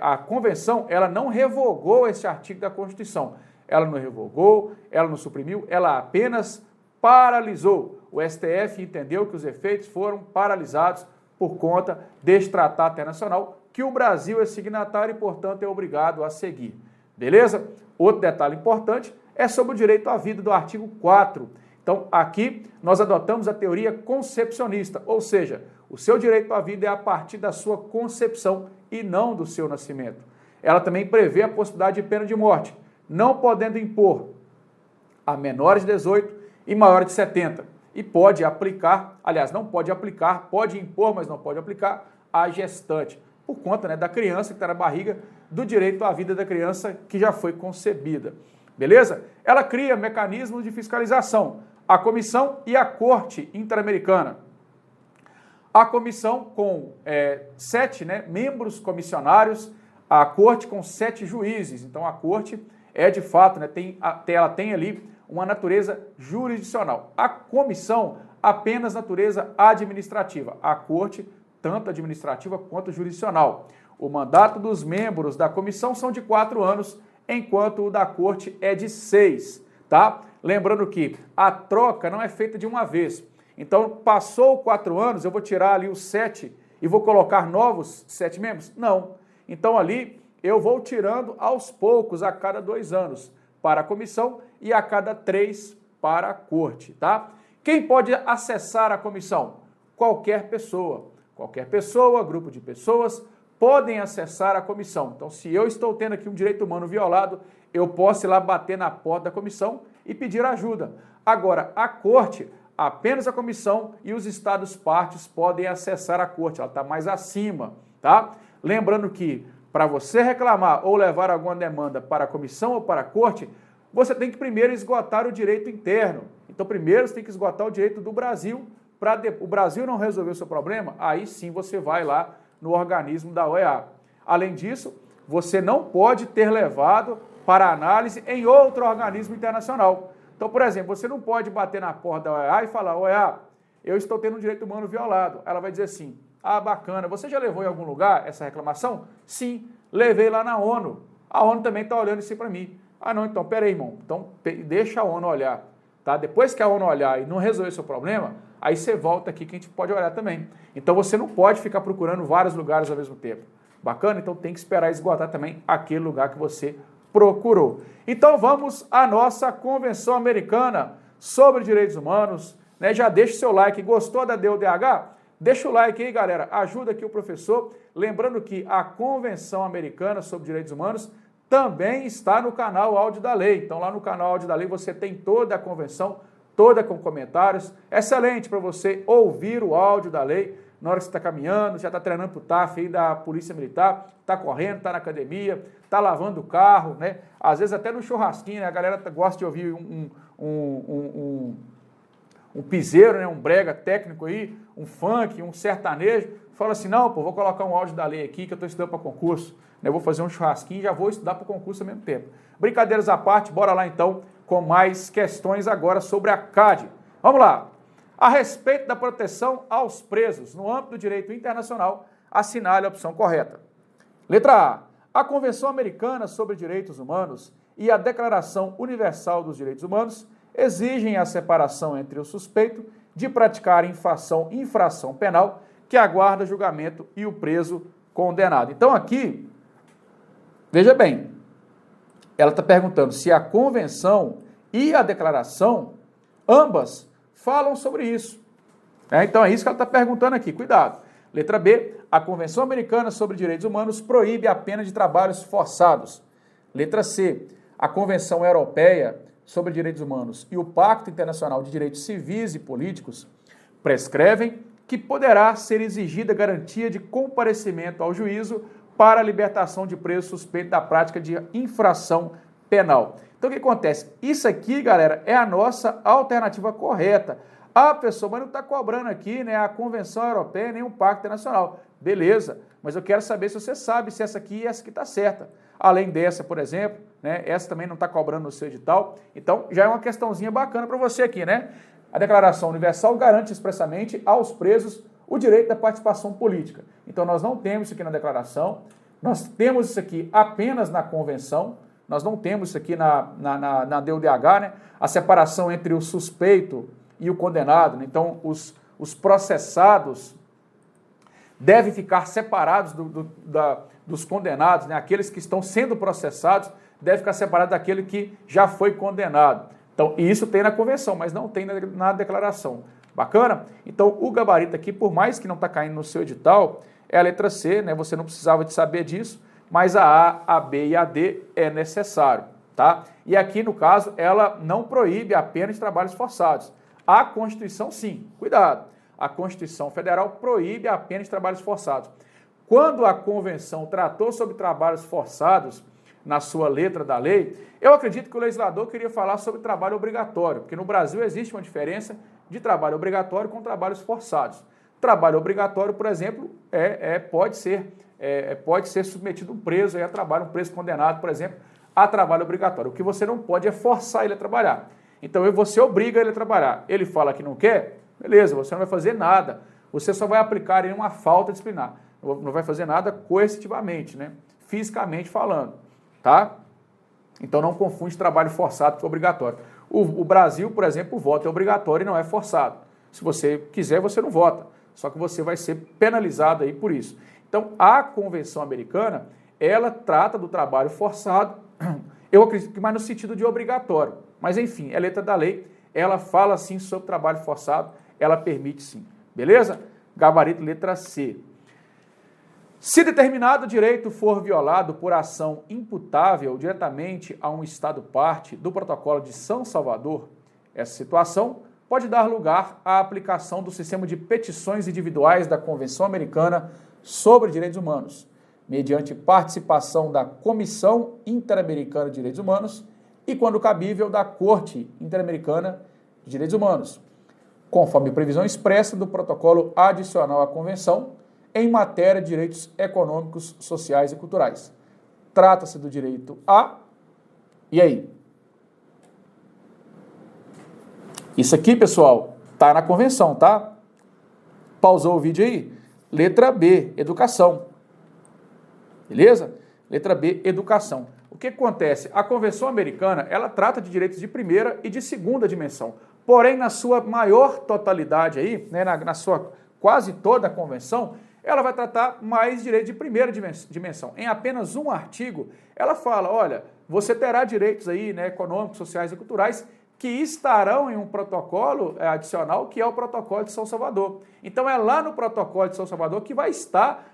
a Convenção, ela não revogou esse artigo da Constituição, ela não revogou, ela não suprimiu, ela apenas paralisou. O STF entendeu que os efeitos foram paralisados por conta deste tratado internacional, que o Brasil é signatário e, portanto, é obrigado a seguir. Beleza? Outro detalhe importante é sobre o direito à vida do artigo 4º, Então, aqui nós adotamos a teoria concepcionista, ou seja, o seu direito à vida é a partir da sua concepção e não do seu nascimento. Ela também prevê a possibilidade de pena de morte, não podendo impor a menores de 18 e maiores de 70. E pode aplicar, aliás, não pode aplicar, pode impor, mas não pode aplicar a gestante, por conta, né, da criança que está na barriga, do direito à vida da criança que já foi concebida. Beleza? Ela cria mecanismos de fiscalização, a comissão e a Corte Interamericana. A comissão com 7 membros comissionários, a Corte com 7 juízes. Então, a Corte é, de fato, né, ela tem ali uma natureza jurisdicional. A comissão, apenas natureza administrativa. A Corte, tanto administrativa quanto jurisdicional. O mandato dos membros da comissão são de 4 anos, enquanto o da Corte é de 6, tá? Lembrando que a troca não é feita de uma vez. Então, passou 4 anos, eu vou tirar ali os 7 e vou colocar novos 7 membros? Não. Então, ali, eu vou tirando aos poucos, a cada 2 anos, para a comissão e a cada 3 para a Corte, tá? Quem pode acessar a comissão? Qualquer pessoa. Qualquer pessoa, grupo de pessoas, podem acessar a comissão. Então, se eu estou tendo aqui um direito humano violado, eu posso ir lá bater na porta da comissão e pedir ajuda. Agora, a Corte, apenas a comissão e os estados partes podem acessar a Corte, ela está mais acima, tá? Lembrando que, para você reclamar ou levar alguma demanda para a comissão ou para a Corte, você tem que primeiro esgotar o direito interno. Então, primeiro você tem que esgotar o direito do Brasil. Para o Brasil não resolver o seu problema, aí sim você vai lá no organismo da OEA. Além disso, você não pode ter levado para análise em outro organismo internacional. Então, por exemplo, você não pode bater na porta da OEA e falar: OEA, eu estou tendo um direito humano violado. Ela vai dizer assim: ah, bacana, você já levou em algum lugar essa reclamação? Sim, levei lá na ONU. A ONU também está olhando isso para mim. Ah, não, então, peraí, irmão. Então, deixa a ONU olhar. Tá? Depois que a ONU olhar e não resolver seu problema, aí você volta aqui que a gente pode olhar também. Então, você não pode ficar procurando vários lugares ao mesmo tempo. Bacana? Então, tem que esperar esgotar também aquele lugar que você procurou. Então, vamos à nossa Convenção Americana sobre Direitos Humanos. Né? Já deixa o seu like. Gostou da DUDH? Deixa o like aí, galera. Ajuda aqui o professor. Lembrando que a Convenção Americana sobre Direitos Humanos também está no canal Áudio da Lei. Então, lá no canal Áudio da Lei, você tem toda a convenção, toda com comentários. Excelente para você ouvir o áudio da lei na hora que você está caminhando, já está treinando para o TAF aí da Polícia Militar, está correndo, está na academia, está lavando o carro, né? Às vezes até no churrasquinho, né? A galera gosta de ouvir um piseiro, né? Um brega técnico aí, um funk, um sertanejo. Fala assim: não, pô, vou colocar um áudio da lei aqui que eu estou estudando para concurso. Eu vou fazer um churrasquinho e já vou estudar para o concurso ao mesmo tempo. Brincadeiras à parte, bora lá então com mais questões agora sobre a CAD. Vamos lá. A respeito da proteção aos presos no âmbito do direito internacional, assinale a opção correta. Letra A. A Convenção Americana sobre Direitos Humanos e a Declaração Universal dos Direitos Humanos exigem a separação entre o suspeito de praticar infração penal que aguarda julgamento e o preso condenado. Então aqui, veja bem, ela está perguntando se a convenção e a declaração, ambas, falam sobre isso. Então é isso que ela está perguntando aqui, cuidado. Letra B, a Convenção Americana sobre Direitos Humanos proíbe a pena de trabalhos forçados. Letra C, a Convenção Europeia sobre Direitos Humanos e o Pacto Internacional de Direitos Civis e Políticos prescrevem que poderá ser exigida garantia de comparecimento ao juízo para a libertação de preso suspeito da prática de infração penal. Então, o que acontece? Isso aqui, galera, é a nossa alternativa correta. Ah, pessoal, mas não está cobrando aqui, né, a Convenção Europeia nem o Pacto Internacional. Beleza, mas eu quero saber se você sabe se essa aqui e essa aqui está certa. Além dessa, por exemplo, né, essa também não está cobrando no seu edital. Então, já é uma questãozinha bacana para você aqui, né? A Declaração Universal garante expressamente aos presos o direito da participação política. Então, nós não temos isso aqui na declaração, nós temos isso aqui apenas na convenção, nós não temos isso aqui na DUDH, né? A separação entre o suspeito e o condenado. Né? Então, os processados devem ficar separados dos condenados, né? Aqueles que estão sendo processados devem ficar separados daquele que já foi condenado. Então, isso tem na convenção, mas não tem na declaração. Bacana? Então, o gabarito aqui, por mais que não está caindo no seu edital, é a letra C, né? Você não precisava de saber disso, mas a A, a B e a D é necessário, tá? E aqui, no caso, ela não proíbe a pena de trabalhos forçados. A Constituição, sim. Cuidado. A Constituição Federal proíbe a pena de trabalhos forçados. Quando a Convenção tratou sobre trabalhos forçados, na sua letra da lei, eu acredito que o legislador queria falar sobre trabalho obrigatório, porque no Brasil existe uma diferença de trabalho obrigatório com trabalhos forçados. Trabalho obrigatório, por exemplo, pode ser submetido um preso a trabalho, um preso condenado, por exemplo, a trabalho obrigatório. O que você não pode é forçar ele a trabalhar. Então você obriga ele a trabalhar. Ele fala que não quer, beleza, você não vai fazer nada. Você só vai aplicar em uma falta disciplinar. Não vai fazer nada coercitivamente, né? Fisicamente falando. Tá? Então não confunde trabalho forçado com obrigatório. O Brasil, por exemplo, o voto é obrigatório e não é forçado. Se você quiser, você não vota. Só que você vai ser penalizado aí por isso. Então, a Convenção Americana, ela trata do trabalho forçado, eu acredito que mais no sentido de obrigatório. Mas, enfim, é letra da lei, ela fala sim sobre trabalho forçado, ela permite sim. Beleza? Gabarito letra C. Se determinado direito for violado por ação imputável diretamente a um Estado parte do Protocolo de São Salvador, essa situação pode dar lugar à aplicação do sistema de petições individuais da Convenção Americana sobre Direitos Humanos, mediante participação da Comissão Interamericana de Direitos Humanos e, quando cabível, da Corte Interamericana de Direitos Humanos, conforme previsão expressa do protocolo adicional à Convenção, em matéria de direitos econômicos, sociais e culturais. Trata-se do direito A. E aí? Isso aqui, pessoal, tá na convenção, tá? Pausou o vídeo aí? Letra B, educação. Beleza? Letra B, educação. O que acontece? A Convenção Americana, ela trata de direitos de primeira e de segunda dimensão. Porém, na sua maior totalidade aí, né, na sua quase toda a convenção, ela vai tratar mais direito de primeira dimensão. Em apenas um artigo, ela fala, olha, você terá direitos aí, né, econômicos, sociais e culturais que estarão em um protocolo adicional, que é o Protocolo de São Salvador. Então, é lá no Protocolo de São Salvador que vai estar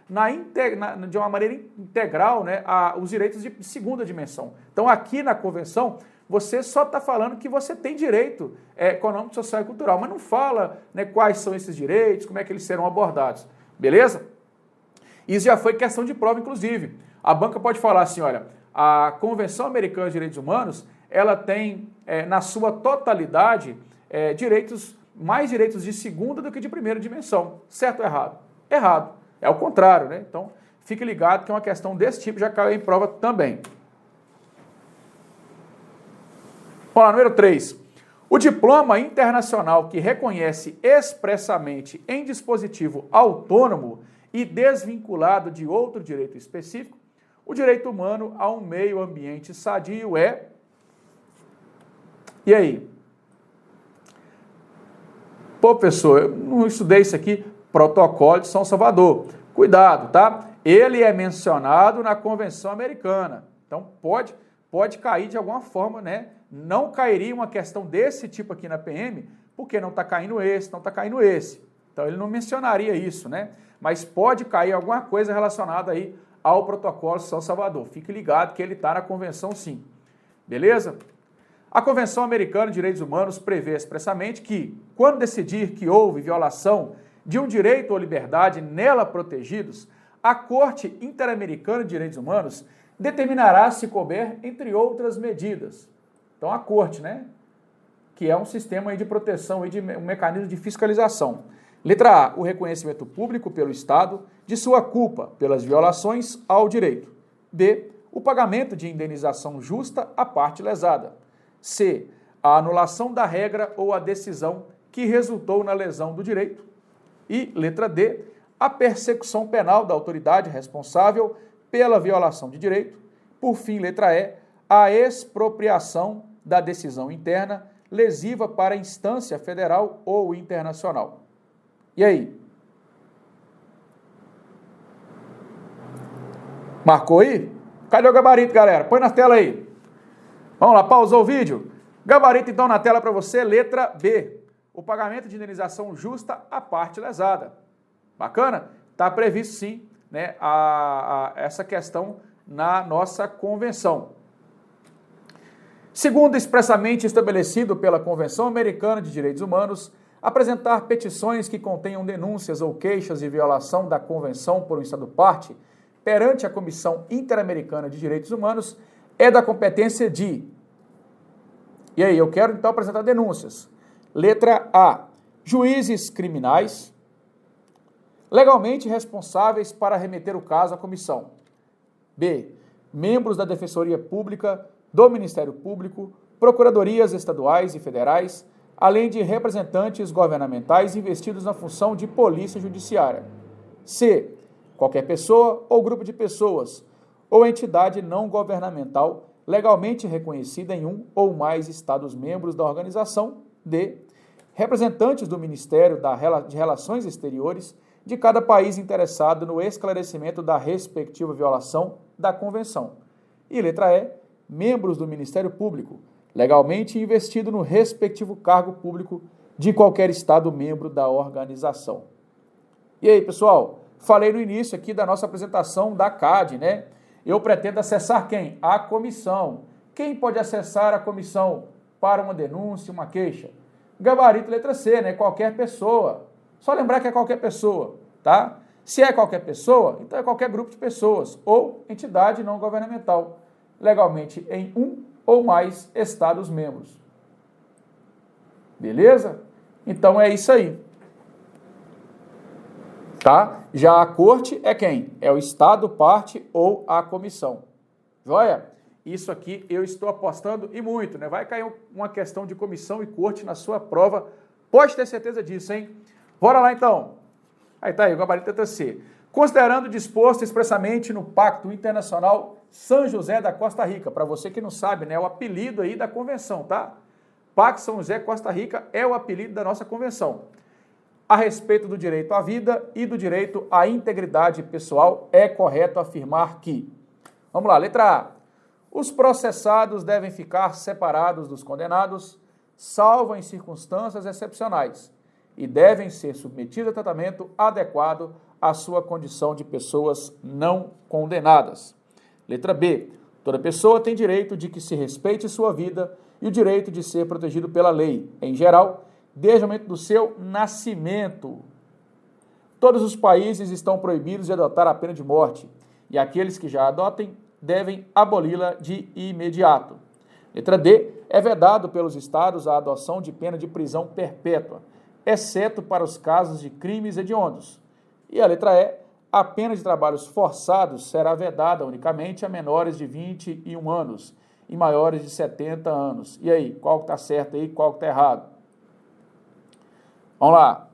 de uma maneira integral, né, os direitos de segunda dimensão. Então, aqui na Convenção, você só está falando que você tem direito econômico, social e cultural, mas não fala, né, quais são esses direitos, como é que eles serão abordados. Beleza? Isso já foi questão de prova, inclusive. A banca pode falar assim, olha, a Convenção Americana de Direitos Humanos, ela tem, na sua totalidade, mais direitos de segunda do que de primeira dimensão. Certo ou errado? Errado. É o contrário, né? Então, fique ligado que uma questão desse tipo já caiu em prova também. Vamos lá, número 3. O diploma internacional que reconhece expressamente em dispositivo autônomo e desvinculado de outro direito específico, o direito humano a um meio ambiente sadio é... E aí? Pô, professor, eu não estudei isso aqui. Protocolo de São Salvador. Cuidado, tá? Ele é mencionado na Convenção Americana. Então, pode cair de alguma forma, né? Não cairia uma questão desse tipo aqui na PM, porque não está caindo esse, não está caindo esse. Então, ele não mencionaria isso, né? Mas pode cair alguma coisa relacionada aí ao Protocolo de São Salvador. Fique ligado que ele está na Convenção, sim. Beleza? A Convenção Americana de Direitos Humanos prevê expressamente que, quando decidir que houve violação de um direito ou liberdade nela protegidos, a Corte Interamericana de Direitos Humanos determinará se couber, entre outras medidas. Então, a Corte, né? Que é um sistema aí de proteção, aí um mecanismo de fiscalização. Letra A, o reconhecimento público pelo Estado de sua culpa pelas violações ao direito. B, o pagamento de indenização justa à parte lesada. C, a anulação da regra ou a decisão que resultou na lesão do direito. E, letra D, a persecução penal da autoridade responsável pela violação de direito. Por fim, letra E, a expropriação da decisão interna lesiva para a instância federal ou internacional. E aí? Marcou aí? Cadê o gabarito, galera? Põe na tela aí. Vamos lá, pausou o vídeo? Gabarito, então, na tela para você, letra B. O pagamento de indenização justa à parte lesada. Bacana? Está previsto, sim, né, essa questão na nossa convenção. Segundo expressamente estabelecido pela Convenção Americana de Direitos Humanos, apresentar petições que contenham denúncias ou queixas de violação da Convenção por um Estado-parte perante a Comissão Interamericana de Direitos Humanos é da competência de... E aí, eu quero então apresentar denúncias. Letra A. Juízes criminais legalmente responsáveis para remeter o caso à comissão. B. Membros da Defensoria Pública, do Ministério Público, procuradorias estaduais e federais, além de representantes governamentais investidos na função de polícia judiciária. C. Qualquer pessoa ou grupo de pessoas ou entidade não governamental legalmente reconhecida em um ou mais Estados-membros da organização. D. Representantes do Ministério de Relações Exteriores de cada país interessado no esclarecimento da respectiva violação da Convenção. E letra E. Membros do Ministério Público, legalmente investido no respectivo cargo público de qualquer Estado-membro da organização. E aí, pessoal? Falei no início aqui da nossa apresentação da CAD, né? Eu pretendo acessar quem? A comissão. Quem pode acessar a comissão para uma denúncia, uma queixa? Gabarito letra C, né? Qualquer pessoa. Só lembrar que é qualquer pessoa, tá? Se é qualquer pessoa, então é qualquer grupo de pessoas ou entidade não governamental, legalmente em um ou mais Estados-membros. Beleza? Então é isso aí. Tá? Já a corte é quem? É o Estado, parte ou a comissão. Joia? Isso aqui eu estou apostando e muito, né? Vai cair uma questão de comissão e corte na sua prova. Pode ter certeza disso, hein? Bora lá então. Aí tá aí, o gabarito letra C. Considerando disposto expressamente no Pacto Internacional São José da Costa Rica. Para você que não sabe, né? É o apelido aí da convenção, tá? Pacto São José Costa Rica é o apelido da nossa convenção. A respeito do direito à vida e do direito à integridade pessoal, é correto afirmar que... Vamos lá, letra A. Os processados devem ficar separados dos condenados, salvo em circunstâncias excepcionais, e devem ser submetidos a tratamento adequado à sua condição de pessoas não condenadas. Letra B. Toda pessoa tem direito de que se respeite sua vida e o direito de ser protegido pela lei, em geral, desde o momento do seu nascimento. Todos os países estão proibidos de adotar a pena de morte, e aqueles que já adotem devem aboli-la de imediato. Letra D. É vedado pelos estados a adoção de pena de prisão perpétua, exceto para os casos de crimes hediondos. E a letra E. A pena de trabalhos forçados será vedada unicamente a menores de 21 anos e maiores de 70 anos. E aí, qual que está certo aí, qual que está errado? Vamos lá.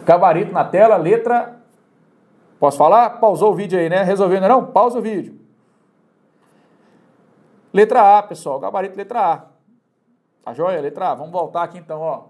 Gabarito na tela, letra... Posso falar? Pausou o vídeo aí, né? Resolveu ainda não? Pausa o vídeo. Letra A, pessoal. Gabarito letra A. Tá joia? Letra A. Vamos voltar aqui então, ó.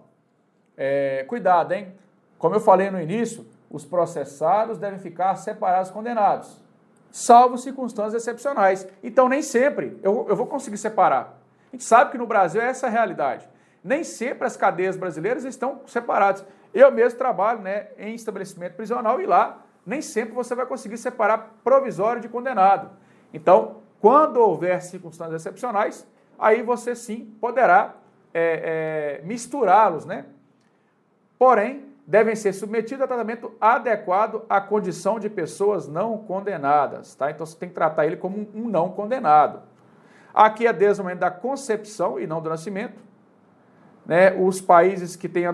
Cuidado, hein? Como eu falei no início, os processados devem ficar separados dos condenados, salvo circunstâncias excepcionais. Então, nem sempre eu vou conseguir separar. A gente sabe que no Brasil é essa a realidade. Nem sempre as cadeias brasileiras estão separadas. Eu mesmo trabalho, né, em estabelecimento prisional e lá nem sempre você vai conseguir separar provisório de condenado. Então, quando houver circunstâncias excepcionais, aí você sim poderá misturá-los, né? Porém, devem ser submetidos a tratamento adequado à condição de pessoas não condenadas, tá? Então você tem que tratar ele como um não condenado. Aqui é desde o momento da concepção e não do nascimento, né? Os países que têm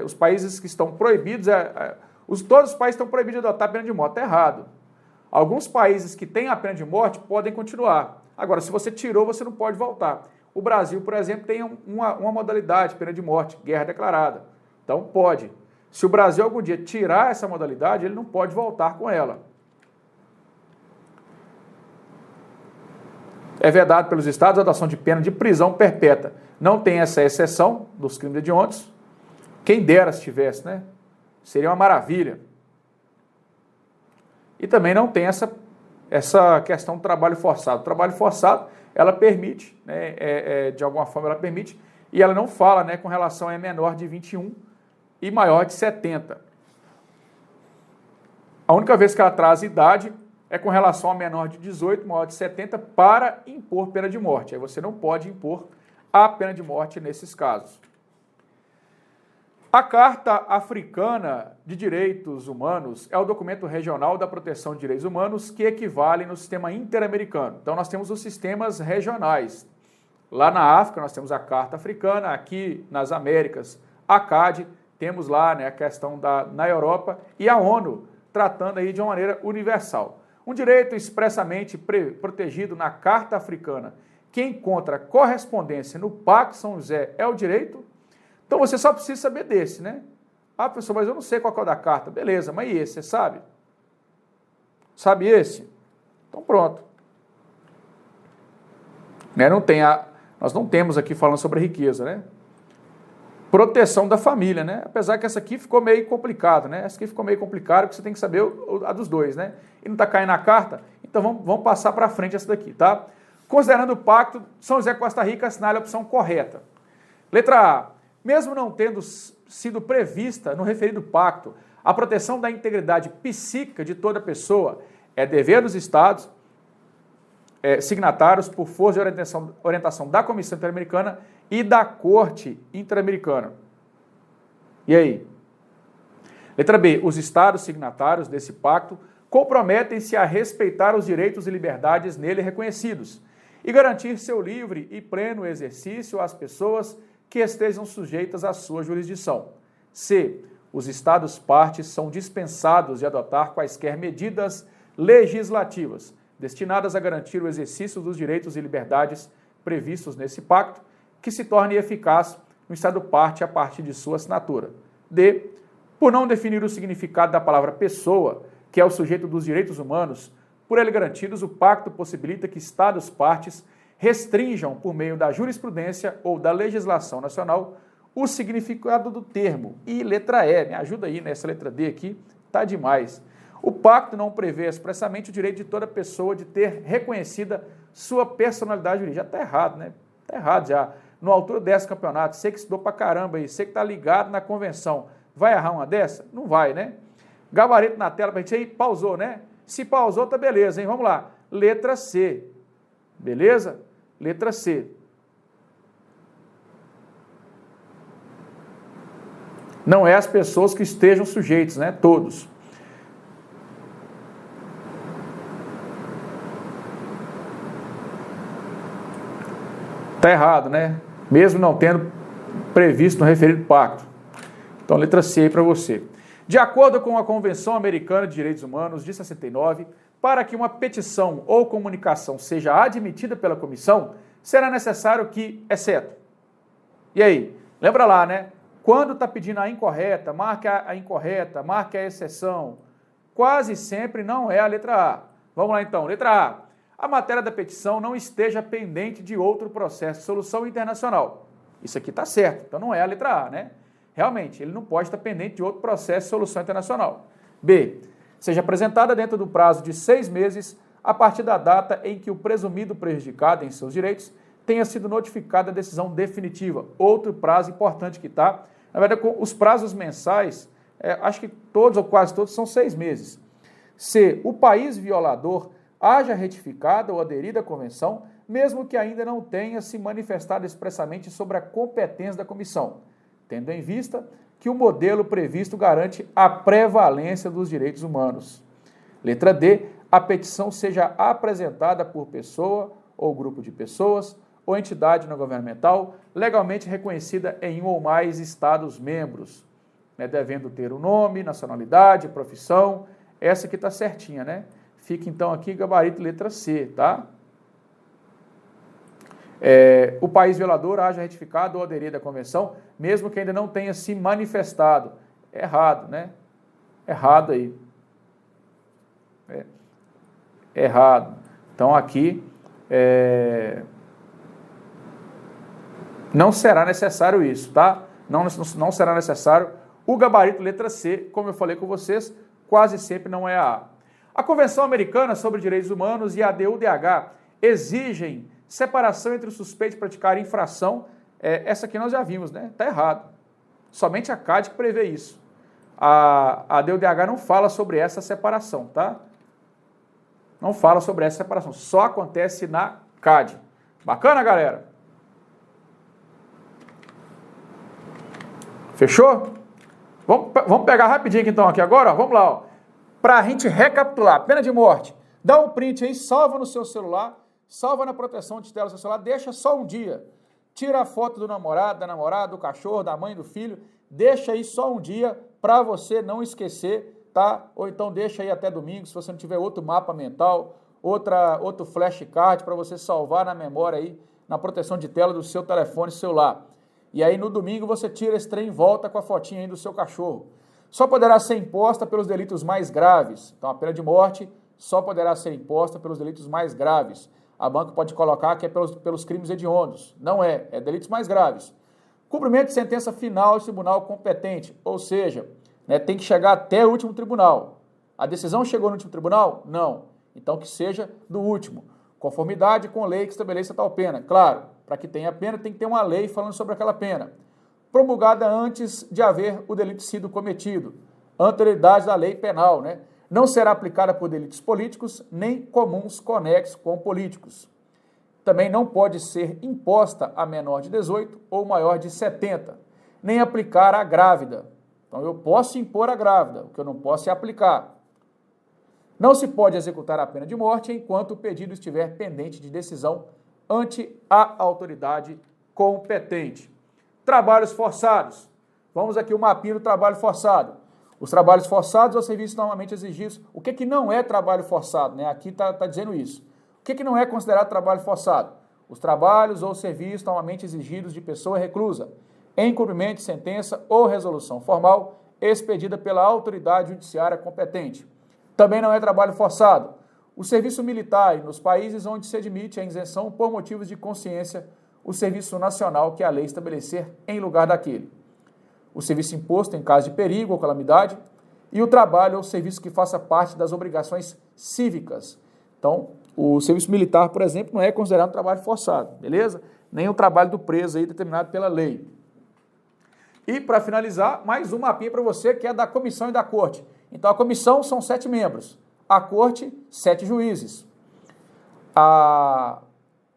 os países que estão proibidos, todos os países estão proibidos de adotar a pena de morte, tá errado. Alguns países que têm a pena de morte podem continuar. Agora, se você tirou, você não pode voltar. O Brasil, por exemplo, tem uma modalidade, pena de morte, guerra declarada. Então, pode. Se o Brasil algum dia tirar essa modalidade, ele não pode voltar com ela. É vedado pelos estados a adoção de pena de prisão perpétua. Não tem essa exceção dos crimes hediondos. Quem dera se tivesse, né? Seria uma maravilha. E também não tem essa questão do trabalho forçado. O trabalho forçado, ela permite, né, de alguma forma ela permite, e ela não fala, né, com relação a menor de 21 e maior de 70. A única vez que ela traz idade é com relação a menor de 18, maior de 70, para impor pena de morte. Aí você não pode impor a pena de morte nesses casos. A Carta Africana de Direitos Humanos é o documento regional da proteção de direitos humanos que equivale no sistema interamericano. Então nós temos os sistemas regionais. Lá na África nós temos a Carta Africana, aqui nas Américas a CAD, temos lá, né, a questão na Europa e a ONU, tratando aí de uma maneira universal. Um direito expressamente protegido na Carta Africana que encontra correspondência no Pacto São José é o direito. Então você só precisa saber desse, né? Ah, professor, mas eu não sei qual que é o da carta. Beleza, mas e esse, você sabe? Sabe esse? Então pronto. Né? Nós não temos aqui falando sobre riqueza, né? Proteção da família, né? Apesar que essa aqui ficou meio complicado, né? Essa aqui ficou meio complicado, porque você tem que saber a dos dois, né? E não está caindo na carta, então vamos passar para frente essa daqui, tá? Considerando o pacto, São José Costa Rica assinale a opção correta. Letra A. Mesmo não tendo sido prevista no referido pacto, a proteção da integridade psíquica de toda pessoa é dever dos Estados signatários por força de orientação da Comissão Interamericana e da Corte Interamericana. E aí? Letra B. Os Estados signatários desse pacto comprometem-se a respeitar os direitos e liberdades nele reconhecidos e garantir seu livre e pleno exercício às pessoas que estejam sujeitas à sua jurisdição. C. Os Estados partes são dispensados de adotar quaisquer medidas legislativas destinadas a garantir o exercício dos direitos e liberdades previstos nesse pacto, que se torne eficaz no Estado parte a partir de sua assinatura. D. Por não definir o significado da palavra pessoa, que é o sujeito dos direitos humanos, por ele garantidos, o pacto possibilita que Estados partes restringam, por meio da jurisprudência ou da legislação nacional, o significado do termo. E letra E, me ajuda aí nessa letra D aqui, tá demais. O pacto não prevê expressamente o direito de toda pessoa de ter reconhecida sua personalidade jurídica. Já tá errado, né? Tá errado já. No altura desse campeonato, você que estudou pra caramba aí, você que tá ligado na convenção, vai errar uma dessa? Não vai, né? Gabarito na tela pra gente aí, pausou, né? Se pausou, tá beleza, hein? Vamos lá. Letra C. Beleza? Letra C. Não é as pessoas que estejam sujeitos, né? Todos. Está errado, né? Mesmo não tendo previsto no referido pacto. Então, letra C aí para você. De acordo com a Convenção Americana de Direitos Humanos de 69, para que uma petição ou comunicação seja admitida pela comissão, será necessário que, exceto. E aí? Lembra lá, né? Quando está pedindo a incorreta, marque a incorreta, marque a exceção. Quase sempre não é a letra A. Vamos lá então. Letra A. A matéria da petição não esteja pendente de outro processo de solução internacional. Isso aqui está certo, então não é a letra A, né? Realmente, ele não pode estar pendente de outro processo de solução internacional. B. Seja apresentada dentro do prazo de 6 meses, a partir da data em que o presumido prejudicado em seus direitos tenha sido notificada a decisão definitiva. Outro prazo importante que está. Na verdade, os prazos mensais, acho que todos ou quase todos são 6 meses. C. O país violador haja retificado ou aderido à convenção, mesmo que ainda não tenha se manifestado expressamente sobre a competência da comissão, tendo em vista que o modelo previsto garante a prevalência dos direitos humanos. Letra D. A petição seja apresentada por pessoa ou grupo de pessoas ou entidade não governamental legalmente reconhecida em um ou mais Estados-membros, né, devendo ter o nome, nacionalidade, profissão. Essa aqui está certinha, né? Fica então aqui gabarito letra C, tá? O país violador haja retificado ou aderido à convenção, mesmo que ainda não tenha se manifestado. Errado, né? Errado aí. Errado. Então aqui não será necessário isso, tá? Não será necessário. O gabarito letra C, como eu falei com vocês, quase sempre não é a A. A Convenção Americana sobre Direitos Humanos e a DUDH exigem separação entre os suspeitos de praticar infração. Essa aqui nós já vimos, né? Está errado. Somente a CAD que prevê isso. A DUDH não fala sobre essa separação, tá? Não fala sobre essa separação. Só acontece na CAD. Bacana, galera? Fechou? Vamos pegar rapidinho então aqui agora, ó. Vamos lá, ó. Para a gente recapitular, pena de morte. Dá um print aí, salva no seu celular, salva na proteção de tela do seu celular, deixa só um dia. Tira a foto do namorado, da namorada, do cachorro, da mãe, do filho, deixa aí só um dia para você não esquecer, tá? Ou então deixa aí até domingo, se você não tiver outro mapa mental, outro flashcard para você salvar na memória aí, na proteção de tela do seu telefone celular. E aí no domingo você tira esse trem e volta com a fotinha aí do seu cachorro. Só poderá ser imposta pelos delitos mais graves. Então a pena de morte só poderá ser imposta pelos delitos mais graves. A banca pode colocar que é pelos crimes hediondos. Não é, é delitos mais graves. Cumprimento de sentença final de tribunal competente, ou seja, né, tem que chegar até o último tribunal. A decisão chegou no último tribunal? Não. Então que seja do último. Conformidade com a lei que estabeleça tal pena. Claro, para que tenha pena tem que ter uma lei falando sobre aquela pena. Promulgada antes de haver o delito sido cometido. Anterioridade da lei penal, né? Não será aplicada por delitos políticos nem comuns conexos com políticos. Também não pode ser imposta a menor de 18 ou maior de 70, nem aplicar à grávida. Então eu posso impor à grávida, o que eu não posso é aplicar. Não se pode executar a pena de morte enquanto o pedido estiver pendente de decisão ante a autoridade competente. Trabalhos forçados. Vamos aqui o mapinha do trabalho forçado. Os trabalhos forçados ou serviços normalmente exigidos. O que não é trabalho forçado? Né? Aqui está dizendo isso. O que não é considerado trabalho forçado? Os trabalhos ou serviços normalmente exigidos de pessoa reclusa, em cumprimento de sentença ou resolução formal expedida pela autoridade judiciária competente. Também não é trabalho forçado o serviço militar nos países onde se admite a isenção por motivos de consciência, o serviço nacional que a lei estabelecer em lugar daquele. O serviço imposto em caso de perigo ou calamidade e o trabalho ou serviço que faça parte das obrigações cívicas. Então, o serviço militar, por exemplo, não é considerado trabalho forçado, beleza? Nem o trabalho do preso aí determinado pela lei. E, para finalizar, mais um mapinha para você, que é da comissão e da corte. Então, a comissão são 7 membros, a corte, 7 juízes.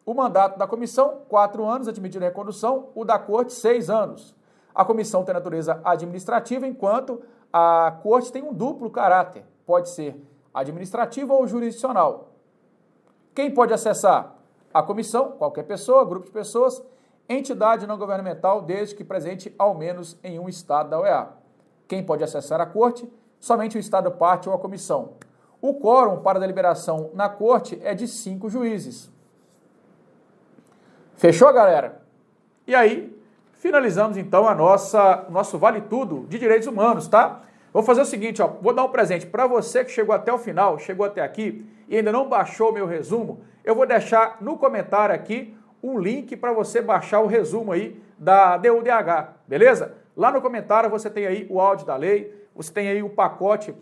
O mandato da comissão, 4 anos, admitida a recondução, o da corte, 6 anos. A comissão tem natureza administrativa, enquanto a corte tem um duplo caráter, pode ser administrativa ou jurisdicional. Quem pode acessar? A comissão, qualquer pessoa, grupo de pessoas, entidade não governamental, desde que presente ao menos em um estado da UEA. Quem pode acessar a corte? Somente o estado parte ou a comissão. O quórum para deliberação na corte é de 5 juízes. Fechou, galera? E aí, finalizamos então nosso Vale Tudo de Direitos Humanos, tá? Vou fazer o seguinte, ó, vou dar um presente para você que chegou até o final, chegou até aqui e ainda não baixou o meu resumo, eu vou deixar no comentário aqui um link para você baixar o resumo aí da DUDH, beleza? Lá no comentário você tem aí o áudio da lei, você tem aí o pacote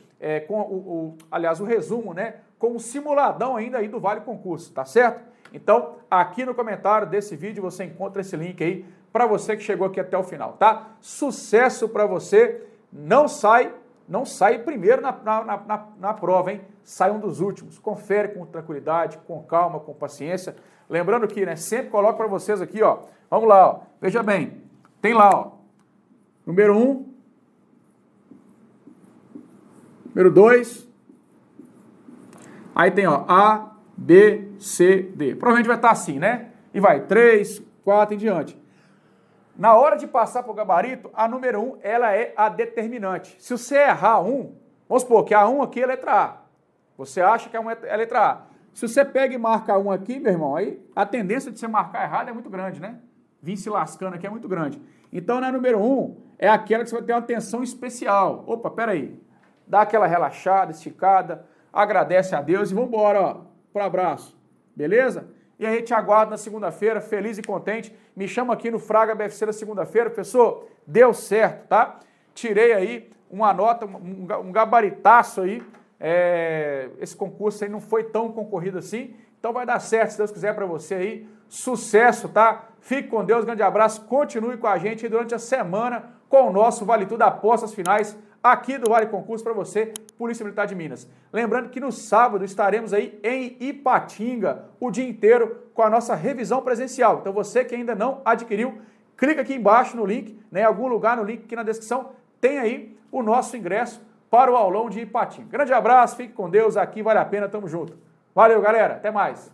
com aliás, o resumo, né? Com um simuladão ainda aí do Vale Concurso, tá certo? Então, aqui no comentário desse vídeo você encontra esse link aí para você que chegou aqui até o final, tá? Sucesso para você, não sai primeiro na prova, hein? Sai um dos últimos, confere com tranquilidade, com calma, com paciência. Lembrando que, né, sempre coloco para vocês aqui, ó, vamos lá, ó, veja bem, tem lá, ó, número 1, número 2, aí tem, ó, A, B, C, D. Provavelmente vai estar assim, né? E vai 3, 4 em diante. Na hora de passar para o gabarito, a número 1, ela é a determinante. Se você errar um, vamos supor que a 1 aqui é letra A. Você acha que a 1 é letra A. Se você pega e marca 1 aqui, meu irmão, aí a tendência de você marcar errado é muito grande, né? Vir se lascando aqui é muito grande. Então, na número 1, é aquela que você vai ter uma atenção especial. Opa, peraí. Dá aquela relaxada, esticada, agradece a Deus e vamos embora, ó, pro abraço. Beleza? E aí te aguardo na segunda-feira, feliz e contente. Me chama aqui no Fraga BFC na segunda-feira. Professor, deu certo, tá? Tirei aí uma nota, um gabaritaço aí esse concurso aí não foi tão concorrido assim, então vai dar certo, se Deus quiser, para você aí. Sucesso, tá? Fique com Deus, grande abraço, continue com a gente durante a semana com o nosso Vale Tudo Apostas Finais aqui do Vale Concurso para você, Polícia Militar de Minas. Lembrando que no sábado estaremos aí em Ipatinga o dia inteiro com a nossa revisão presencial. Então você que ainda não adquiriu, clica aqui embaixo no link, né, em algum lugar no link aqui na descrição, tem aí o nosso ingresso para o aulão de Ipatinga. Grande abraço, fique com Deus, aqui vale a pena, tamo junto. Valeu, galera, até mais.